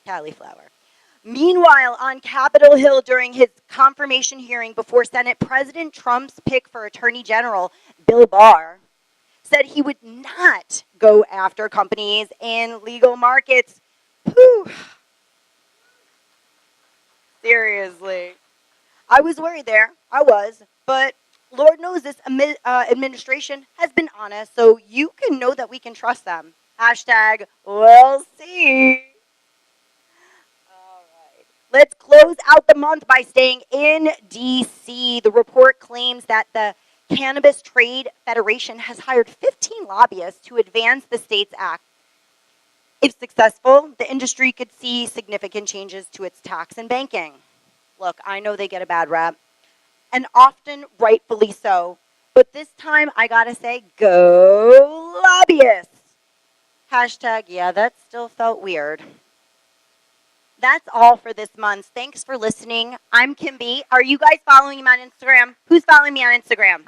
Cauliflower. Meanwhile, on Capitol Hill during his confirmation hearing before Senate, President Trump's pick for Attorney General, Bill Barr, said he would not go after companies in legal markets. Whew. Seriously. I was worried there. I was. But Lord knows this administration has been honest, so you can know that we can trust them. Hashtag we'll see. Let's close out the month by staying in D.C. The report claims that the Cannabis Trade Federation has hired 15 lobbyists to advance the state's act. If successful, the industry could see significant changes to its tax and banking. Look, I know they get a bad rap, and often rightfully so. But this time, I gotta say, go lobbyists. Hashtag, yeah, that still felt weird. That's all for this month. Thanks for listening. I'm Kim B. Are you guys following me on Instagram? Who's following me on Instagram?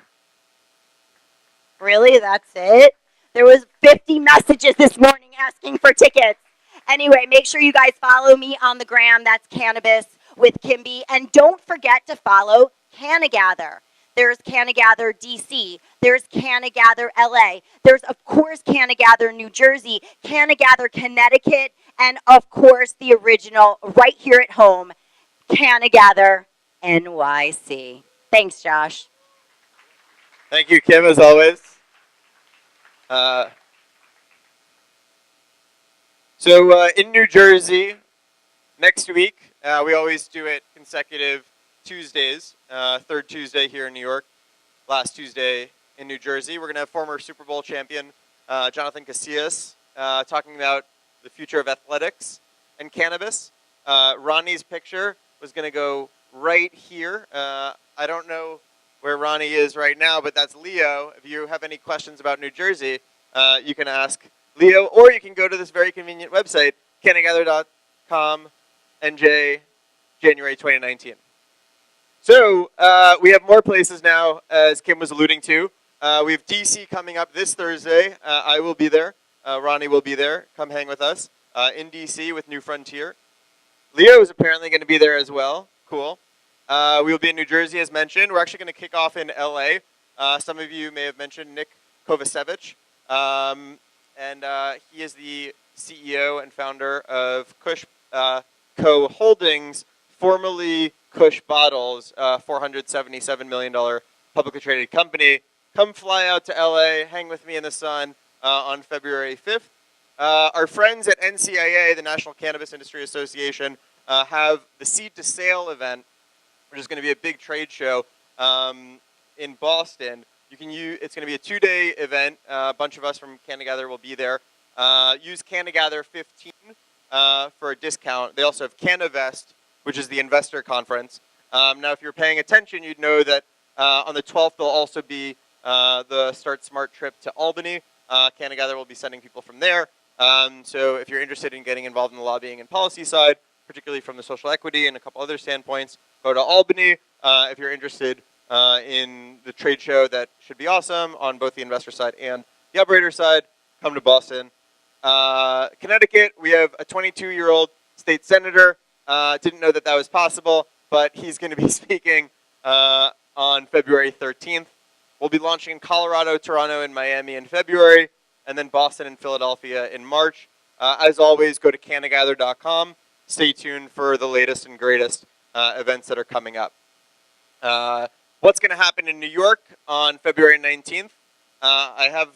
Really? That's it? There was 50 messages this morning asking for tickets. Anyway, make sure you guys follow me on the gram. That's Cannabis with Kimby. And don't forget to follow CannaGather. There's CannaGather DC. There's CannaGather LA. There's, of course, CannaGather New Jersey, CannaGather Connecticut, and, of course, the original right here at home, CannaGather NYC. Thanks, Josh. Thank you, Kim, as always. So in New Jersey, next week, we always do it consecutive Tuesdays, third Tuesday here in New York, last Tuesday in New Jersey. We're going to have former Super Bowl champion Jonathan Casillas talking about the future of athletics and cannabis. Ronnie's picture was going to go right here. I don't know where Ronnie is right now, but that's Leo. If you have any questions about New Jersey, you can ask Leo, or you can go to this very convenient website, CannaGather.com, NJ, January 2019. So we have more places now, as Kim was alluding to. We have DC coming up this Thursday. I will be there. Ronnie will be there. Come hang with us in DC with New Frontier. Leo is apparently going to be there as well. Cool. We will be in New Jersey, as mentioned. We're actually going to kick off in LA. Some of you may have mentioned Nick Kovacevic. And he is the CEO and founder of Kush Co. Holdings, formerly Kush Bottles, $477 million publicly traded company. Come fly out to LA, hang with me in the sun on February 5th. Our friends at NCIA, the National Cannabis Industry Association, have the Seed to Sale event, which is going to be a big trade show in Boston. It's going to be a 2-day event. A bunch of us from CannaGather will be there. Use CannaGather 15 for a discount. They also have CannaVest, which is the investor conference. Now, if you're paying attention, you'd know that on the 12th there'll also be the Start Smart trip to Albany. CannaGather will be sending people from there. So if you're interested in getting involved in the lobbying and policy side, particularly from the social equity and a couple other standpoints, go to Albany. If you're interested in the trade show, that should be awesome on both the investor side and the operator side, come to Boston. Connecticut, we have a 22-year-old state senator. Didn't know that that was possible, but he's going to be speaking on February 13th. We'll be launching in Colorado, Toronto, and Miami in February, and then Boston and Philadelphia in March. As always, go to CannaGather.com. Stay tuned for the latest and greatest events that are coming up. What's going to happen in New York on February 19th? I have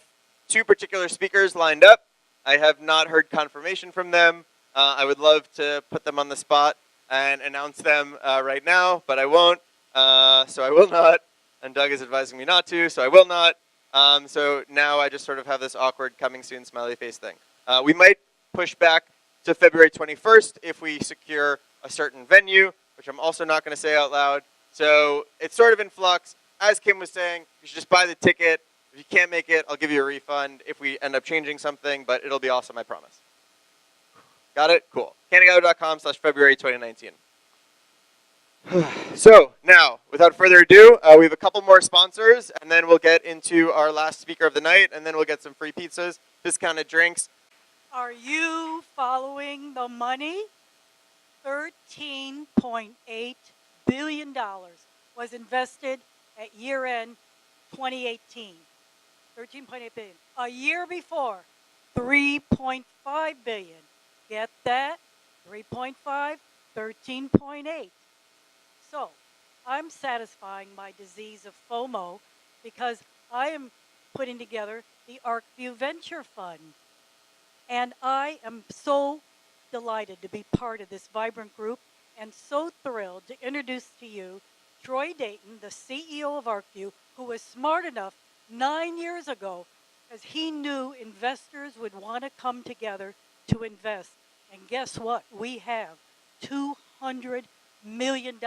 2 particular speakers lined up. I have not heard confirmation from them. I would love to put them on the spot and announce them right now, but I won't, so I will not. And Doug is advising me not to, so I will not. So now I just sort of have this awkward coming soon smiley face thing. We might push back to February 21st if we secure a certain venue, which I'm also not going to say out loud. So it's sort of in flux. As Kim was saying, you should just buy the ticket. If you can't make it, I'll give you a refund if we end up changing something, but it'll be awesome, I promise. Got it? Cool. CannaGather.com/February 2019. So now, without further ado, we have a couple more sponsors, and then we'll get into our last speaker of the night, and then we'll get some free pizzas, discounted drinks. Are you following the money? $13.8 billion was invested at year-end 2018. $13.8 billion. A year before, $3.5 billion. Get that? 3.5, 13.8. So, I'm satisfying my disease of FOMO because I am putting together the ArcView Venture Fund. And I am so delighted to be part of this vibrant group and so thrilled to introduce to you Troy Dayton, the CEO of ArcView, who was smart enough 9 years ago, as he knew investors would want to come together to invest. And guess what? We have $200 million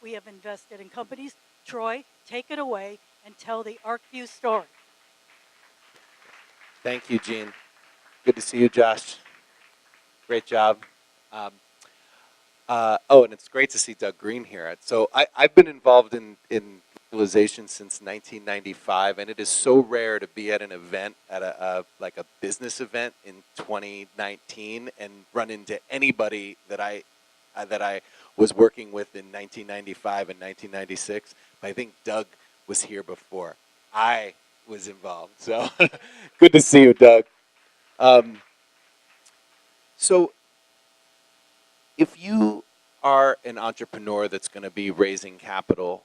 we have invested in companies. Troy, take it away and tell the ArcView story. Thank you, Gene. Good to see you, Josh. Great job. And it's great to see Doug Green here. So I've been involved in legalization since 1995, and it is so rare to be at an event, at a business event in 2019, and run into anybody that I was working with in 1995 and 1996. But I think Doug was here before I was involved. So good to see you, Doug. So if you are an entrepreneur that's going to be raising capital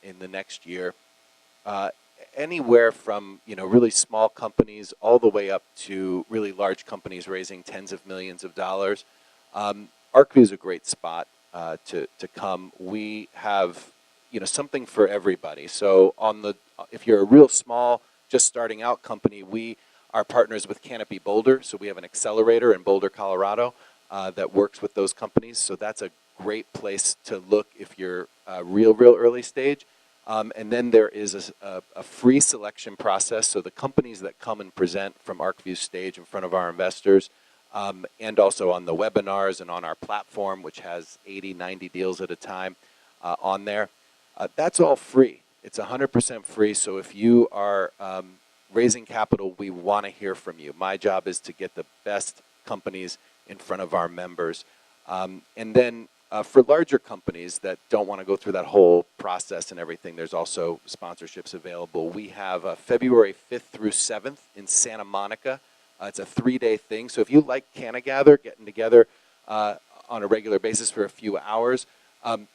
in the next year, anywhere from really small companies all the way up to really large companies raising tens of millions of dollars, ArcView is a great spot to come. We have something for everybody. So if you're a real small, just starting out company, we are partners with Canopy Boulder. So we have an accelerator in Boulder, Colorado, that works with those companies. So that's a great place to look if you're real early stage. And then there is a free selection process. So the companies that come and present from ArcView's stage in front of our investors, and also on the webinars and on our platform, which has 80, 90 deals at a time on there, that's all free. It's 100% free. So if you are raising capital, we want to hear from you. My job is to get the best companies in front of our members. And then for larger companies that don't want to go through that whole process and everything, there's also sponsorships available. We have February 5th through 7th in Santa Monica. It's a 3-day thing. So if you like CannaGather, getting together on a regular basis for a few hours,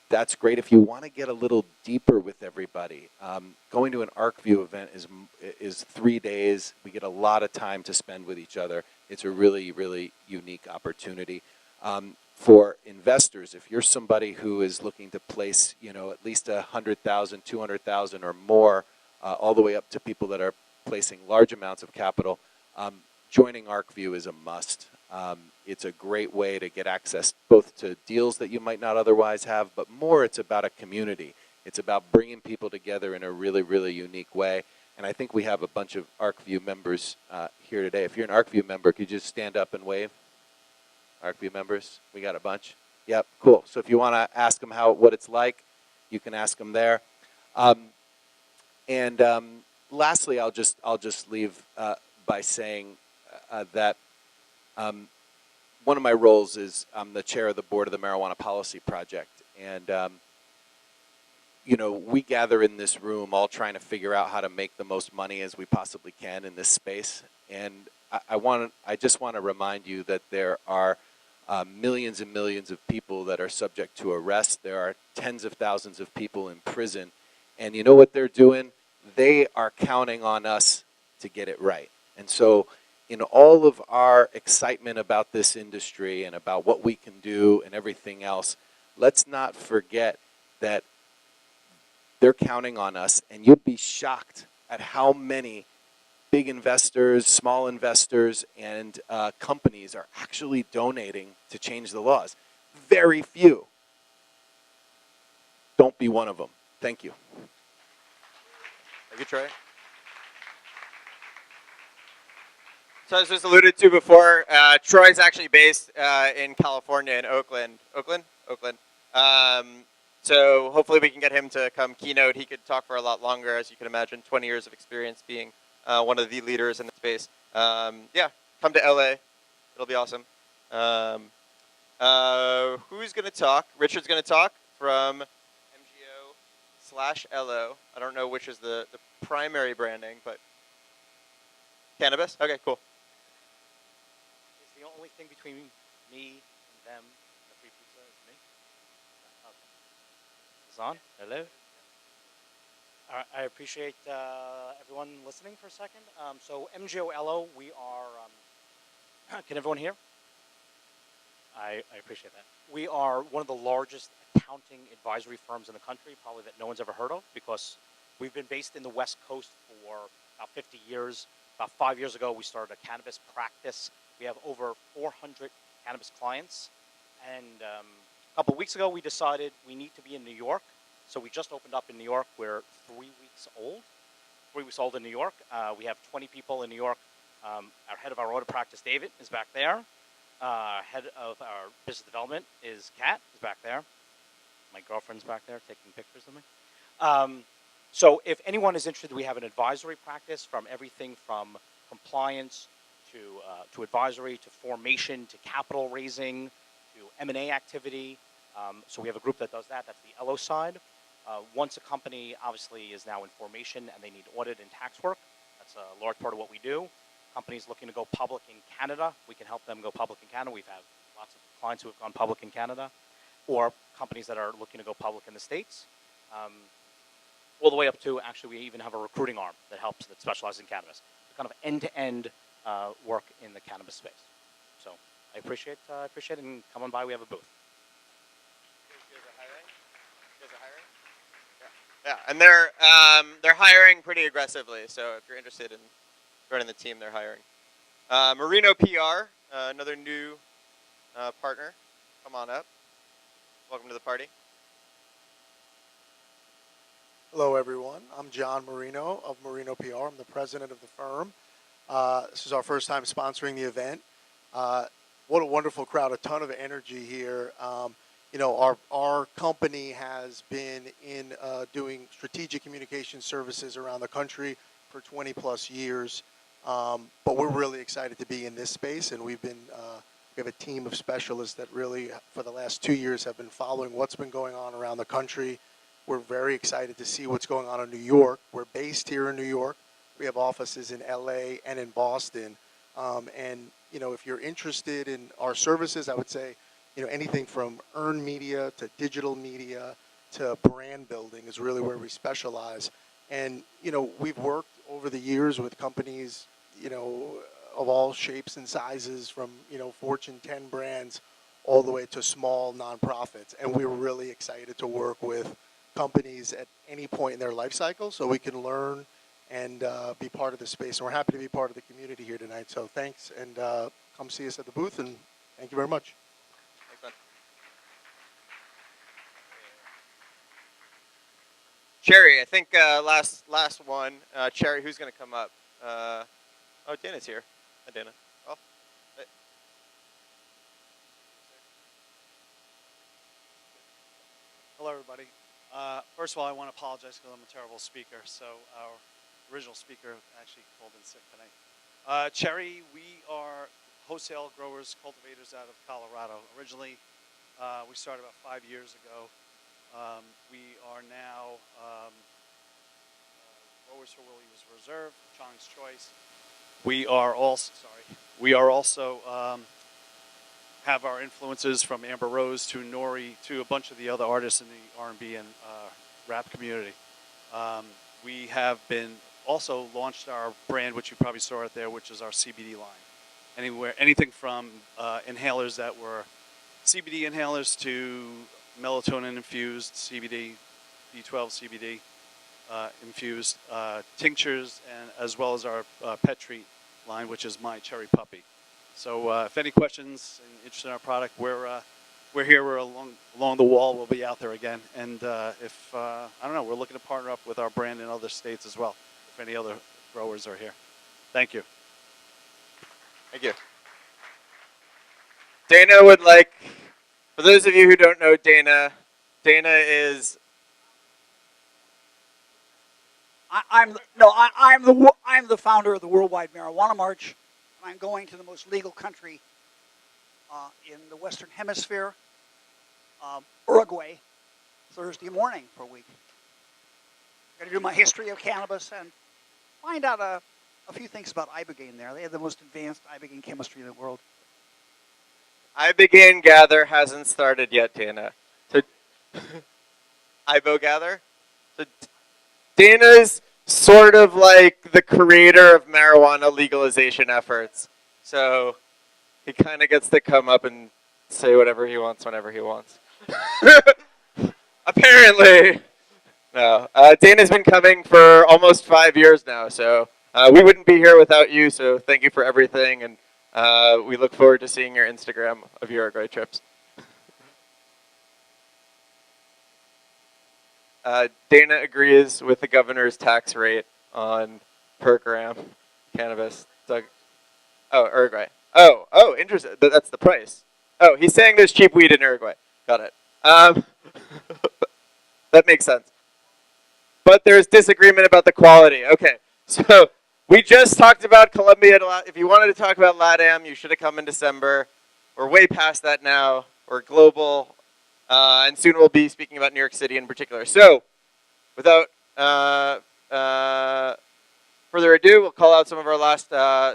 that's great. If you want to get a little deeper with everybody, going to an ArcView event is 3 days. We get a lot of time to spend with each other. It's a really, really unique opportunity. For investors, if you're somebody who is looking to place, at least 100,000, 200,000 or more, all the way up to people that are placing large amounts of capital, joining ArcView is a must. It's a great way to get access both to deals that you might not otherwise have, but more it's about a community. It's about bringing people together in a really, really unique way. And I think we have a bunch of ArcView members here today. If you're an ArcView member, could you just stand up and wave? ArcView members, we got a bunch. Yep, cool. So if you want to ask them what it's like, you can ask them there. Lastly, I'll just leave by saying that one of my roles is I'm the chair of the board of the Marijuana Policy Project, and we gather in this room all trying to figure out how to make the most money as we possibly can in this space. And I just want to remind you that there are millions and millions of people that are subject to arrest. There are tens of thousands of people in prison. And you know what they're doing? They are counting on us to get it right. And so in all of our excitement about this industry and about what we can do and everything else, let's not forget that they're counting on us. And you'd be shocked at how many big investors, small investors, and companies are actually donating to change the laws. Very few. Don't be one of them. Thank you. Thank you, Troy. So as was alluded to before, Troy's actually based in California, in Oakland. Oakland? So hopefully we can get him to come keynote. He could talk for a lot longer, as you can imagine, 20 years of experience being one of the leaders in the space. Yeah, come to LA. It'll be awesome. Who's going to talk? Richard's going to talk from MGO/LO. I don't know which is the primary branding, but Cannabis? Okay, cool. Is the only thing between me and them and the free pizza is me? Okay. Is on? Hello? All right, I appreciate everyone listening for a second. So MGOLO, we are, can everyone hear? I appreciate that. We are one of the largest accounting advisory firms in the country, probably that no one's ever heard of, because we've been based in the West Coast for about 50 years. About 5 years ago, we started a cannabis practice. We have over 400 cannabis clients. And a couple of weeks ago, we decided we need to be in New York. So we just opened up in New York. We're 3 weeks old. 3 weeks old in New York. We have 20 people in New York. Our head of our audit practice, David, is back there. Head of our business development is Kat, is back there. My girlfriend's back there taking pictures of me. So if anyone is interested, we have an advisory practice from everything from compliance to advisory to formation to capital raising to M&A activity. So we have a group that does that. That's the LO side. Once a company obviously is now in formation and they need audit and tax work, that's a large part of what we do. Companies looking to go public in Canada, we can help them go public in Canada. We've had lots of clients who have gone public in Canada, or companies that are looking to go public in the States. All the way up to, actually, we even have a recruiting arm that specializes in cannabis. Kind of end-to-end work in the cannabis space. So I appreciate it, and come on by. We have a booth. Yeah, and they're hiring pretty aggressively. So if you're interested in running the team, they're hiring. Marino PR, another new partner. Come on up. Welcome to the party. Hello, everyone. I'm John Marino of Marino PR. I'm the president of the firm. This is our first time sponsoring the event. What a wonderful crowd, a ton of energy here. Our company has been in doing strategic communication services around the country for 20 plus years. But we're really excited to be in this space, and we've been We have a team of specialists that really, for the last 2 years, have been following what's been going on around the country. We're very excited to see what's going on in New York. We're based here in New York. We have offices in LA and in Boston. And, you know, if you're interested in our services, I would say, you know, anything from earned media to digital media to brand building is really where we specialize. And, you know, we've worked over the years with companies, you know, of all shapes and sizes, from, you know, Fortune 10 brands all the way to small nonprofits. And we're really excited to work with companies at any point in their life cycle so we can learn and be part of the space. And we're happy to be part of the community here tonight. So thanks, and come see us at the booth, and thank you very much. Thanks, man. Cherry, I think last one. Cherry, who's going to come up? Oh, Dana's here. Hi, Dana. Oh, hey. Hello, everybody. First of all, I want to apologize because I'm a terrible speaker. So our original speaker actually called in sick tonight. Cherry, we are wholesale growers, cultivators out of Colorado. Originally, we started about 5 years ago. We are now growers for Willie's Reserve, Chong's Choice. We are also have our influences from Amber Rose to Nori to a bunch of the other artists in the R&B and rap community. We have been also launched our brand, which you probably saw out there, which is our CBD line. Anything from inhalers that were CBD inhalers to melatonin infused CBD, B12 CBD infused tinctures, and as well as our pet treat line, which is My Cherry Puppy. So if any questions and interested in our product, we're here. We're along the wall. We'll be out there again. And if I don't know, we're looking to partner up with our brand in other states as well. If any other growers are here, thank you. Thank you. Dana would like, for those of you who don't know Dana, Dana is. I'm the founder of the Worldwide Marijuana March. I'm going to the most legal country in the Western Hemisphere, Uruguay, Thursday morning for a week. I'm going to do my history of cannabis and find out a few things about ibogaine there. They have the most advanced ibogaine chemistry in the world. CannaGather hasn't started yet, Dana. So, CannaGather? So, Dana's sort of like the creator of marijuana legalization efforts. So he kind of gets to come up and say whatever he wants whenever he wants. Apparently. No. Dana's been coming for almost 5 years now, so we wouldn't be here without you, so thank you for everything, and we look forward to seeing your Instagram of Uruguay trips. Dana agrees with the governor's tax rate on per gram cannabis. Doug? Oh, Uruguay. Oh, interesting. That's the price. Oh, he's saying there's cheap weed in Uruguay. Got it. That makes sense. But there's disagreement about the quality. Okay, so we just talked about Colombia. If you wanted to talk about LATAM, you should have come in December. We're way past that now. We're global. And soon we'll be speaking about New York City in particular. So, without further ado, we'll call out some of our last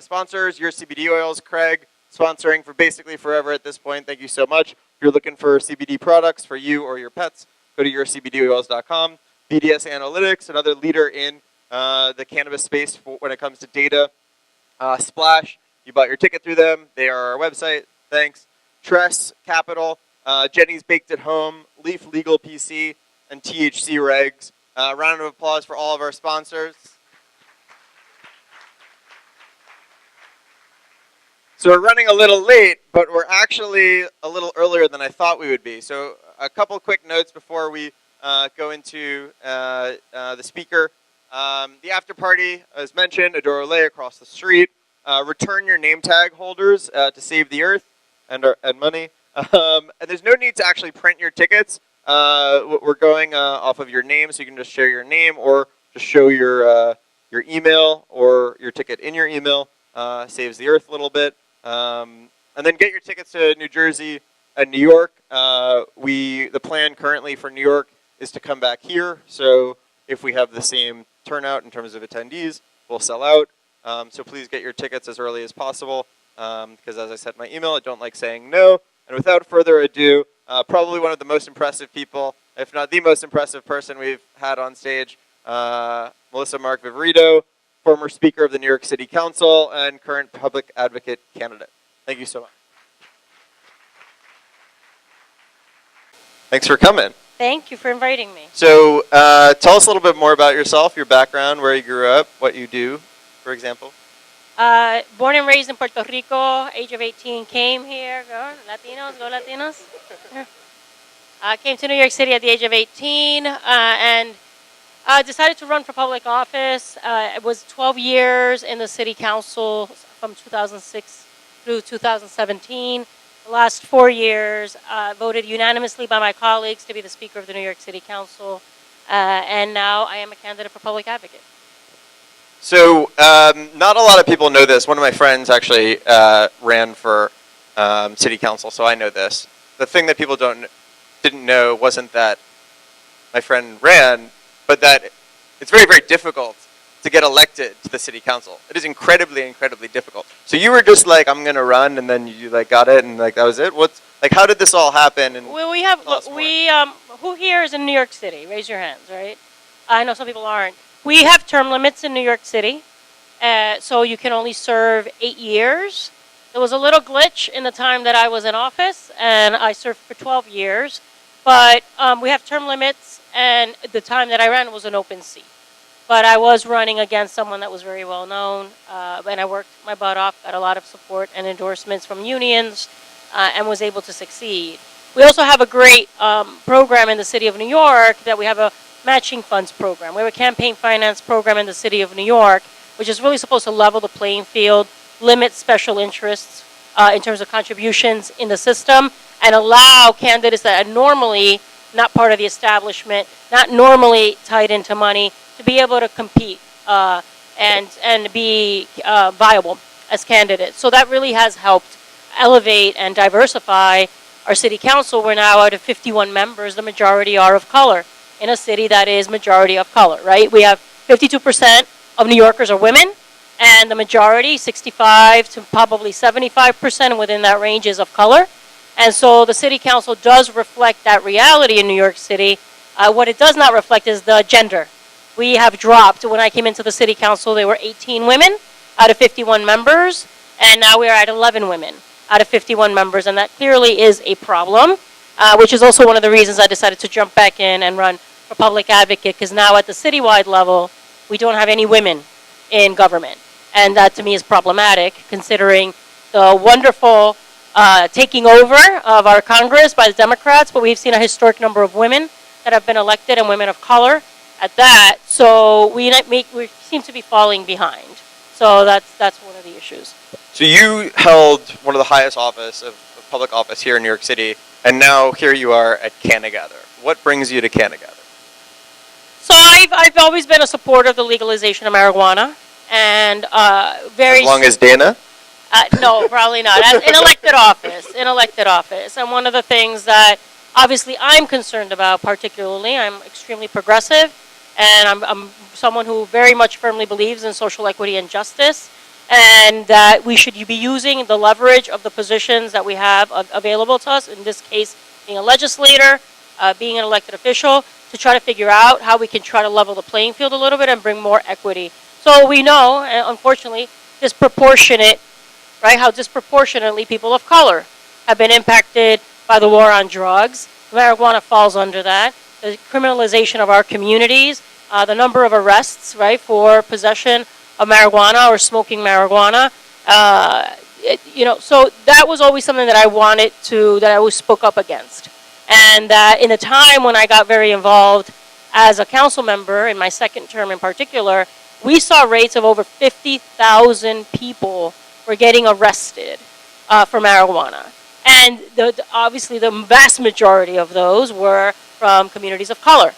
sponsors. Your CBD Oils, Craig, sponsoring for basically forever at this point. Thank you so much. If you're looking for CBD products for you or your pets, go to yourcbdoils.com. BDS Analytics, another leader in the cannabis space when it comes to data. Splash, you bought your ticket through them. They are our website. Thanks. Tress Capital. Jenny's Baked at Home, Leaf Legal PC, and THC Regs. Round of applause for all of our sponsors. So we're running a little late, but we're actually a little earlier than I thought we would be. So a couple quick notes before we go into the speaker. The after party, as mentioned, Adoro Lay across the street. Return your name tag holders to save the earth and money. And there's no need to actually print your tickets. We're going off of your name, so you can just share your name or just show your email or your ticket in your email. Saves the earth a little bit. And then get your tickets to New Jersey and New York. The plan currently for New York is to come back here. So if we have the same turnout in terms of attendees, we'll sell out. So please get your tickets as early as possible. Because as I said in my email, I don't like saying no. And without further ado, probably one of the most impressive people, if not the most impressive person we've had on stage, Melissa Mark-Viverito, former Speaker of the New York City Council and current public advocate candidate. Thank you so much. Thanks for coming. Thank you for inviting me. So tell us a little bit more about yourself, your background, where you grew up, what you do, for example. Born and raised in Puerto Rico, age of 18, came here. Go Latinos, go Latinos. Came to New York City at the age of 18 and decided to run for public office. It was 12 years in the city council from 2006 through 2017. The last 4 years, voted unanimously by my colleagues to be the Speaker of the New York City Council. And now I am a candidate for public advocate. So not a lot of people know this. One of my friends actually ran for city council, so I know this. The thing that people didn't know wasn't that my friend ran, but that it's very, very difficult to get elected to the city council. It is incredibly, incredibly difficult. So you were just like, I'm gonna run, and then you like got it, and like that was it. How did this all happen? And well, who here is in New York City? Raise your hands, right? I know some people aren't. We have term limits in New York City, so you can only serve 8 years. There was a little glitch in the time that I was in office, and I served for 12 years. But we have term limits, and the time that I ran was an open seat. But I was running against someone that was very well known, and I worked my butt off, got a lot of support and endorsements from unions, and was able to succeed. We also have a great program in the city of New York that we have a matching funds program. We have a campaign finance program in the city of New York, which is really supposed to level the playing field, limit special interests in terms of contributions in the system, and allow candidates that are normally not part of the establishment, not normally tied into money, to be able to compete and be viable as candidates. So that really has helped elevate and diversify our city council. We're now out of 51 members, the majority are of color in a city that is majority of color, right? We have 52% of New Yorkers are women, and the majority, 65 to probably 75% within that range is of color. And so the city council does reflect that reality in New York City. What it does not reflect is the gender. We have dropped. When I came into the city council, there were 18 women out of 51 members, and now we are at 11 women out of 51 members, and that clearly is a problem, which is also one of the reasons I decided to jump back in and run for public advocate, because now at the citywide level, we don't have any women in government. And that to me is problematic, considering the wonderful taking over of our Congress by the Democrats, but we've seen a historic number of women that have been elected and women of color at that. So we seem to be falling behind. So that's one of the issues. So you held one of the highest office of public office here in New York City, and now here you are at CannaGather. What brings you to CannaGather? So I've always been a supporter of the legalization of marijuana, and very. As long as Dana? No, probably not. In elected office. And one of the things that obviously I'm concerned about particularly, I'm extremely progressive, and I'm someone who very much firmly believes in social equity and justice, and that we should be using the leverage of the positions that we have available to us, in this case being a legislator, being an elected official, to try to figure out how we can try to level the playing field a little bit and bring more equity. So we know, unfortunately, how disproportionately people of color have been impacted by the war on drugs. Marijuana falls under that. The criminalization of our communities, the number of arrests, right, for possession of marijuana or smoking marijuana. So that was always something that I always spoke up against. And that in a time when I got very involved as a council member, in my second term in particular, we saw rates of over 50,000 people were getting arrested for marijuana. And obviously the vast majority of those were from communities of color.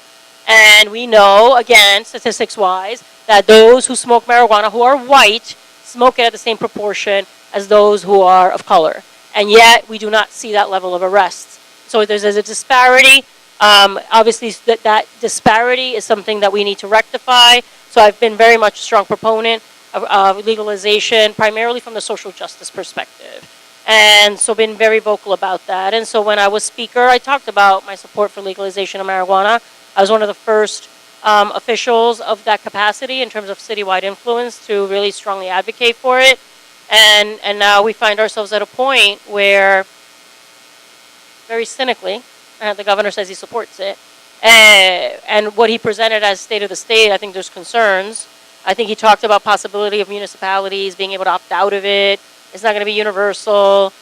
And we know, again, statistics-wise, that those who smoke marijuana who are white smoke it at the same proportion as those who are of color. and yet we do not see that level of arrests. So there's a disparity. Obviously, that disparity is something that we need to rectify. So I've been very much a strong proponent of legalization, primarily from the social justice perspective. And so been very vocal about that. And so when I was speaker, I talked about my support for legalization of marijuana. I was one of the first officials of that capacity in terms of citywide influence to really strongly advocate for it. And now we find ourselves at a point where, very cynically, the governor says he supports it. And what he presented as state of the state, I think there's concerns. I think he talked about possibility of municipalities being able to opt out of it. It's not going to be universal.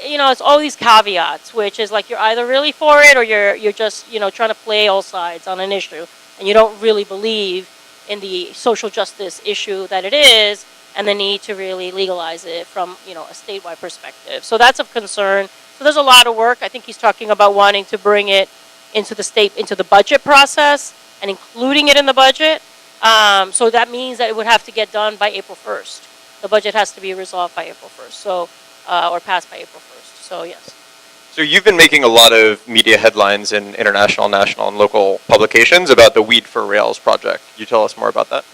You know, it's all these caveats, which is like you're either really for it or you're just, you know, trying to play all sides on an issue. And you don't really believe in the social justice issue that it is and the need to really legalize it from, you know, a statewide perspective. So that's of concern. So there's a lot of work. I think he's talking about wanting to bring it into the state, into the budget process and including it in the budget. So that means that it would have to get done by April 1st. The budget has to be resolved by April 1st, so, or passed by April 1st. So yes. So you've been making a lot of media headlines in international, national, and local publications about the Weed for Rails project. Can you tell us more about that?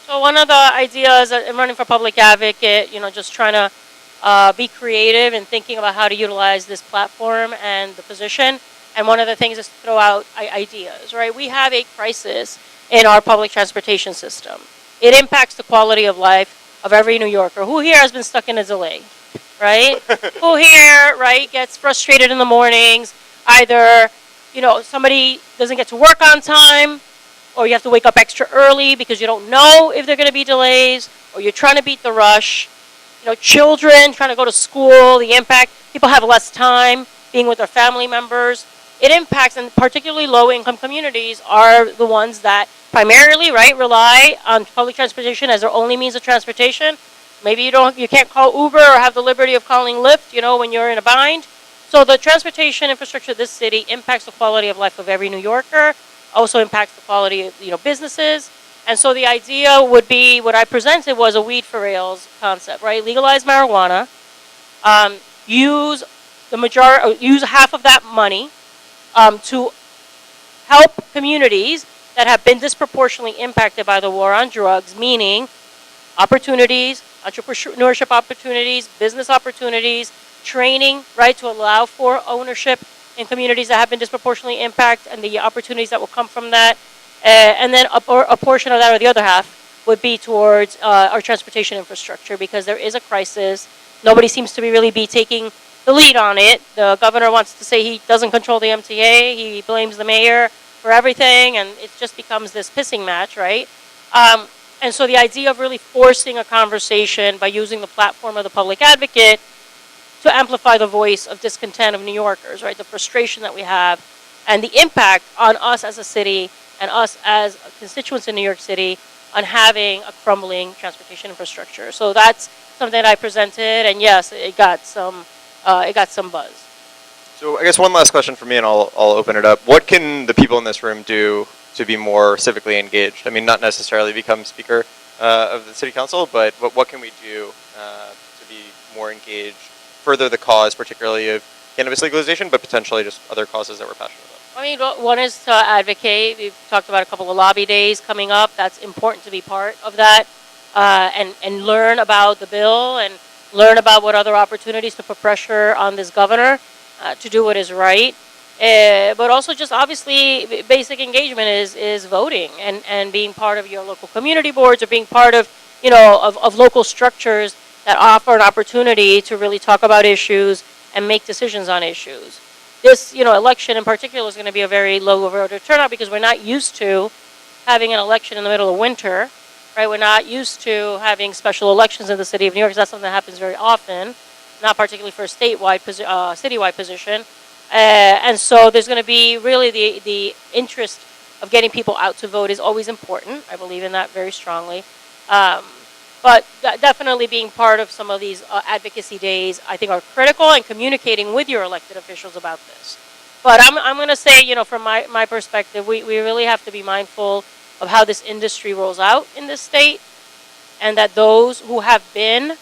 So one of the ideas, I'm running for public advocate, you know, just trying to be creative and thinking about how to utilize this platform and the position. And one of the things is to throw out ideas, right? We have a crisis in our public transportation system. It impacts the quality of life of every New Yorker. Who here has been stuck in a delay, right? Who here, right, gets frustrated in the mornings, either, you know, somebody doesn't get to work on time, or you have to wake up extra early because you don't know if there are going to be delays, or you're trying to beat the rush. You know, children trying to go to school, the impact, people have less time being with their family members. It impacts, and particularly low-income communities are the ones that primarily, right, rely on public transportation as their only means of transportation. Maybe you can't call Uber or have the liberty of calling Lyft, you know, when you're in a bind. So the transportation infrastructure of this city impacts the quality of life of every New Yorker, also impacts the quality of, you know, businesses. And so the idea would be, what I presented was a Weed for Rails concept, right? Legalize marijuana, use half of that money to help communities that have been disproportionately impacted by the war on drugs, meaning opportunities, entrepreneurship opportunities, business opportunities, training, right, to allow for ownership in communities that have been disproportionately impacted and the opportunities that will come from that. And then a portion of that, or the other half, would be towards our transportation infrastructure, because there is a crisis. Nobody seems to really be taking the lead on it. The governor wants to say he doesn't control the MTA. He blames the mayor for everything, and it just becomes this pissing match, right? And so the idea of really forcing a conversation by using the platform of the public advocate to amplify the voice of discontent of New Yorkers, right? The frustration that we have and the impact on us as a city and us as constituents in New York City on having a crumbling transportation infrastructure. So that's something that I presented, and yes, it got some buzz. So I guess one last question for me, and I'll open it up. What can the people in this room do to be more civically engaged? I mean, not necessarily become speaker of the city council, but what can we do to be more engaged, further the cause, particularly of cannabis legalization, but potentially just other causes that we're passionate about? I mean, one is to advocate. We've talked about a couple of lobby days coming up. That's important to be part of that, and learn about the bill and learn about what other opportunities to put pressure on this governor to do what is right. But also just obviously basic engagement is voting and being part of your local community boards, or being part of, you know, of local structures that offer an opportunity to really talk about issues and make decisions on issues. This, you know, election in particular is going to be a very low voter turnout because we're not used to having an election in the middle of winter, right? We're not used to having special elections in the city of New York, because that's something that happens very often, not particularly for a citywide position. And so there's going to be really the interest of getting people out to vote is always important. I believe in that very strongly. But definitely being part of some of these advocacy days, I think, are critical, and communicating with your elected officials about this. But I'm going to say, you know, from my perspective, we really have to be mindful of how this industry rolls out in this state, and that those who have been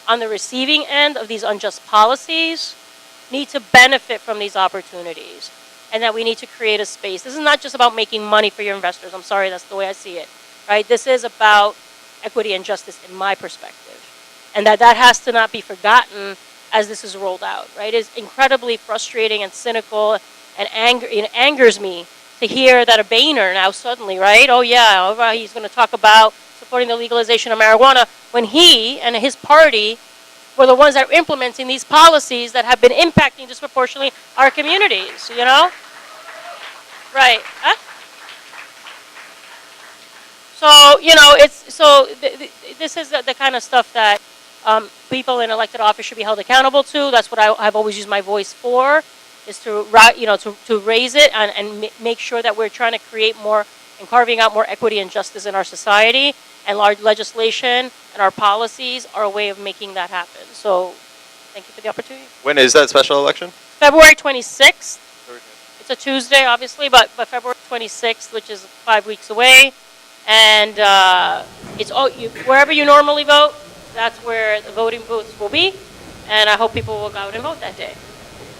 on the receiving end of these unjust policies need to benefit from these opportunities, and that we need to create a space. This is not just about making money for your investors. I'm sorry, that's the way I see it, right? This is about equity and justice in my perspective, and that has to not be forgotten as this is rolled out, right? It's incredibly frustrating and cynical, and it angers me to hear that a Boehner now suddenly, right? Oh yeah, he's going to talk about supporting the legalization of marijuana when he and his party were the ones that are implementing these policies that have been impacting disproportionately our communities, you know? Right. Huh? So, you know, this is the kind of stuff that people in elected office should be held accountable to. That's what I've always used my voice for, is to raise it and make sure that we're trying to create more and carving out more equity and justice in our society. And large legislation and our policies are a way of making that happen. So thank you for the opportunity. When is that special election? February 26th. It's a Tuesday, obviously, but February 26th, which is 5 weeks away. And it's wherever you normally vote, that's where the voting booths will be. And I hope people will go out and vote that day.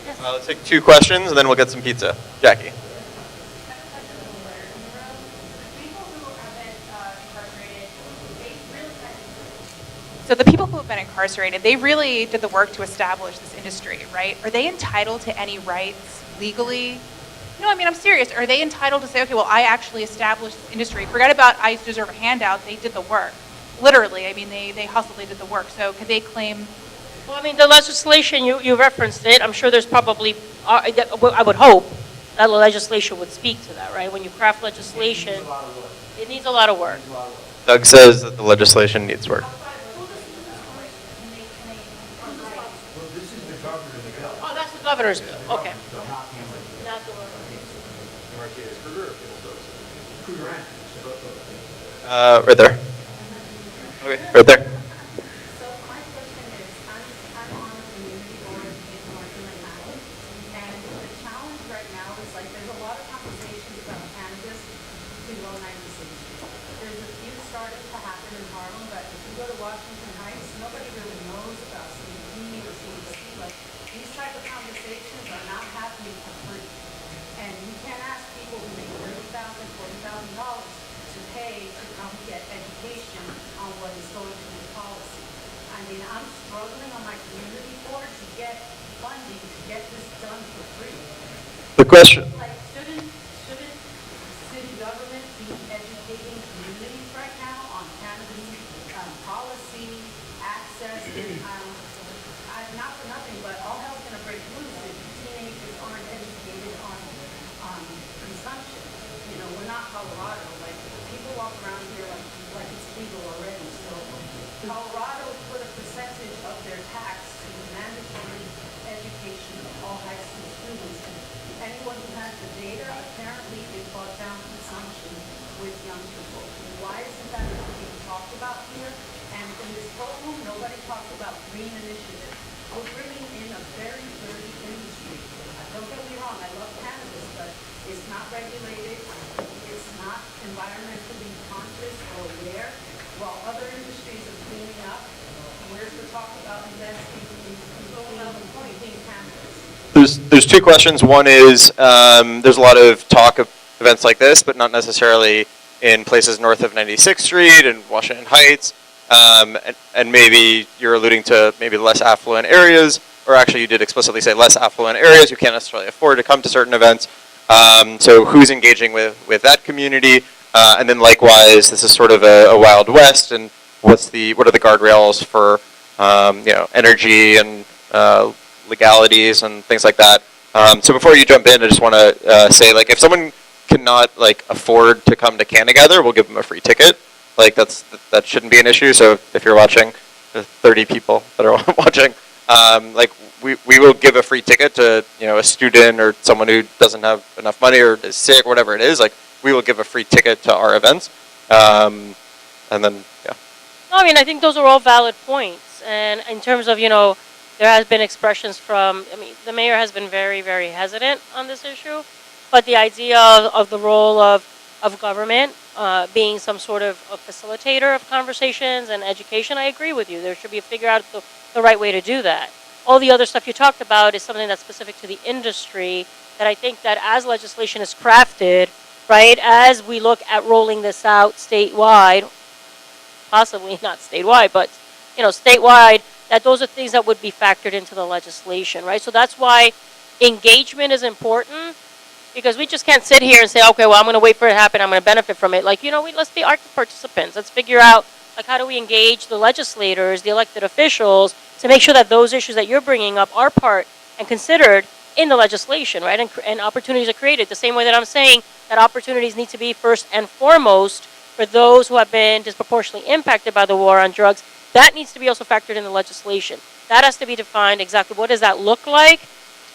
Yes. Let's take 2 questions, and then we'll get some pizza. Jackie. So the people who have been incarcerated, they really did the work to establish this industry, right? Are they entitled to any rights legally? No, I mean, I'm serious. Are they entitled to say, okay, well, I actually established this industry. Forget about I deserve a handout. They did the work. Literally, I mean, they hustled, they did the work. So could they claim? Well, I mean, the legislation, you referenced it. I'm sure there's probably, I would hope that legislation would speak to that, right? When you craft legislation, it needs a lot of work. Doug says that the legislation needs work. Oh, that's the governor's bill. Okay. Right there. Okay, right there. The question. Shouldn't city government be educating communities right now on cannabis policy, access? Not for nothing, but all hell's going to break loose if teenagers aren't educated on consumption. You know, we're not Colorado. Like, people walk around here like it's legal already. So Colorado put a percentage of their tax to mandatory education of all high school students. Anyone who has the data, apparently it brought down consumption with young people. Why isn't that being talked about here? And in this whole room, nobody talked about green initiatives. We're bringing in a very dirty industry. Don't get me wrong, I love cannabis, but it's not regulated. It's not environmentally conscious or aware. While other industries are cleaning up, where's the talk about investing in cannabis? There's 2 questions. One is there's a lot of talk of events like this, but not necessarily in places north of 96th Street and Washington Heights. And maybe you're alluding to maybe less affluent areas, or actually you did explicitly say less affluent areas who can't necessarily afford to come to certain events. So who's engaging with that community? And then likewise, this is sort of a Wild West, and what are the guardrails for energy and legalities and things like that. So before you jump in, I just want to say, like, if someone cannot afford to come to CannaGather, we'll give them a free ticket. Like that shouldn't be an issue. So if you're watching, the 30 people that are watching, we will give a free ticket to a student or someone who doesn't have enough money or is sick or whatever it is. Like, we will give a free ticket to our events, and then yeah. No, I mean, I think those are all valid points. And in terms of there has been expressions from, the mayor has been very, very hesitant on this issue, but the idea of the role of of government being some sort of a facilitator of conversations and education, I agree with you. There should be figure out the right way to do that. All the other stuff you talked about is something that's specific to the industry that I think that as legislation is crafted, right, as we look at rolling this out statewide, possibly not statewide, but, statewide, that those are things that would be factored into the legislation, right? So that's why engagement is important, because we just can't sit here and say, okay, well, I'm going to wait for it to happen, I'm going to benefit from it. Like, let's be active participants. Let's figure out, like, how do we engage the legislators, the elected officials, to make sure that those issues that you're bringing up are part and considered in the legislation, right? And opportunities are created. The same way that I'm saying that opportunities need to be first and foremost for those who have been disproportionately impacted by the war on drugs, that needs to be also factored in the legislation. That has to be defined exactly what does that look like,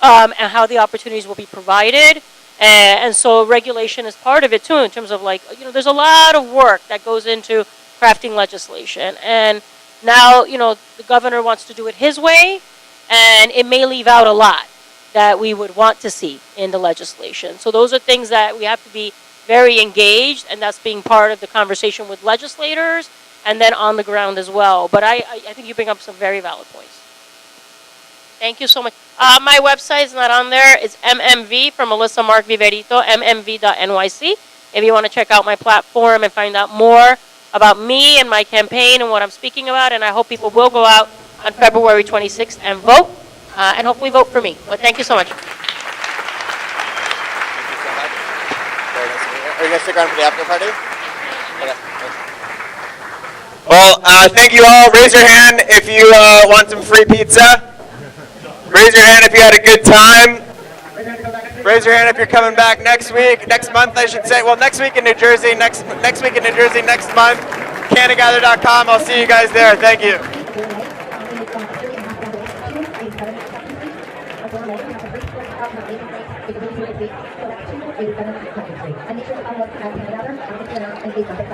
and how the opportunities will be provided. And so regulation is part of it too, in terms of like, there's a lot of work that goes into crafting legislation. And now, the governor wants to do it his way, and it may leave out a lot that we would want to see in the legislation. So those are things that we have to be very engaged, and that's being part of the conversation with legislators and then on the ground as well. But I think you bring up some very valid points. Thank you so much. My website is not on there. It's MMV for Melissa Mark-Viverito, mmv.nyc. If you want to check out my platform and find out more about me and my campaign and what I'm speaking about, and I hope people will go out on February 26th and vote, and hopefully vote for me. But thank you so much. Are you guys stick around for the after party? Okay. Well, thank you all. Raise your hand if you want some free pizza. Raise your hand if you had a good time. Raise your hand if you're coming back next month, I should say. Well, next week in New Jersey, next week in New Jersey, next month. CannaGather.com. I'll see you guys there. Thank you. And make sure to follow us on CannaGather, on Twitter, and Facebook.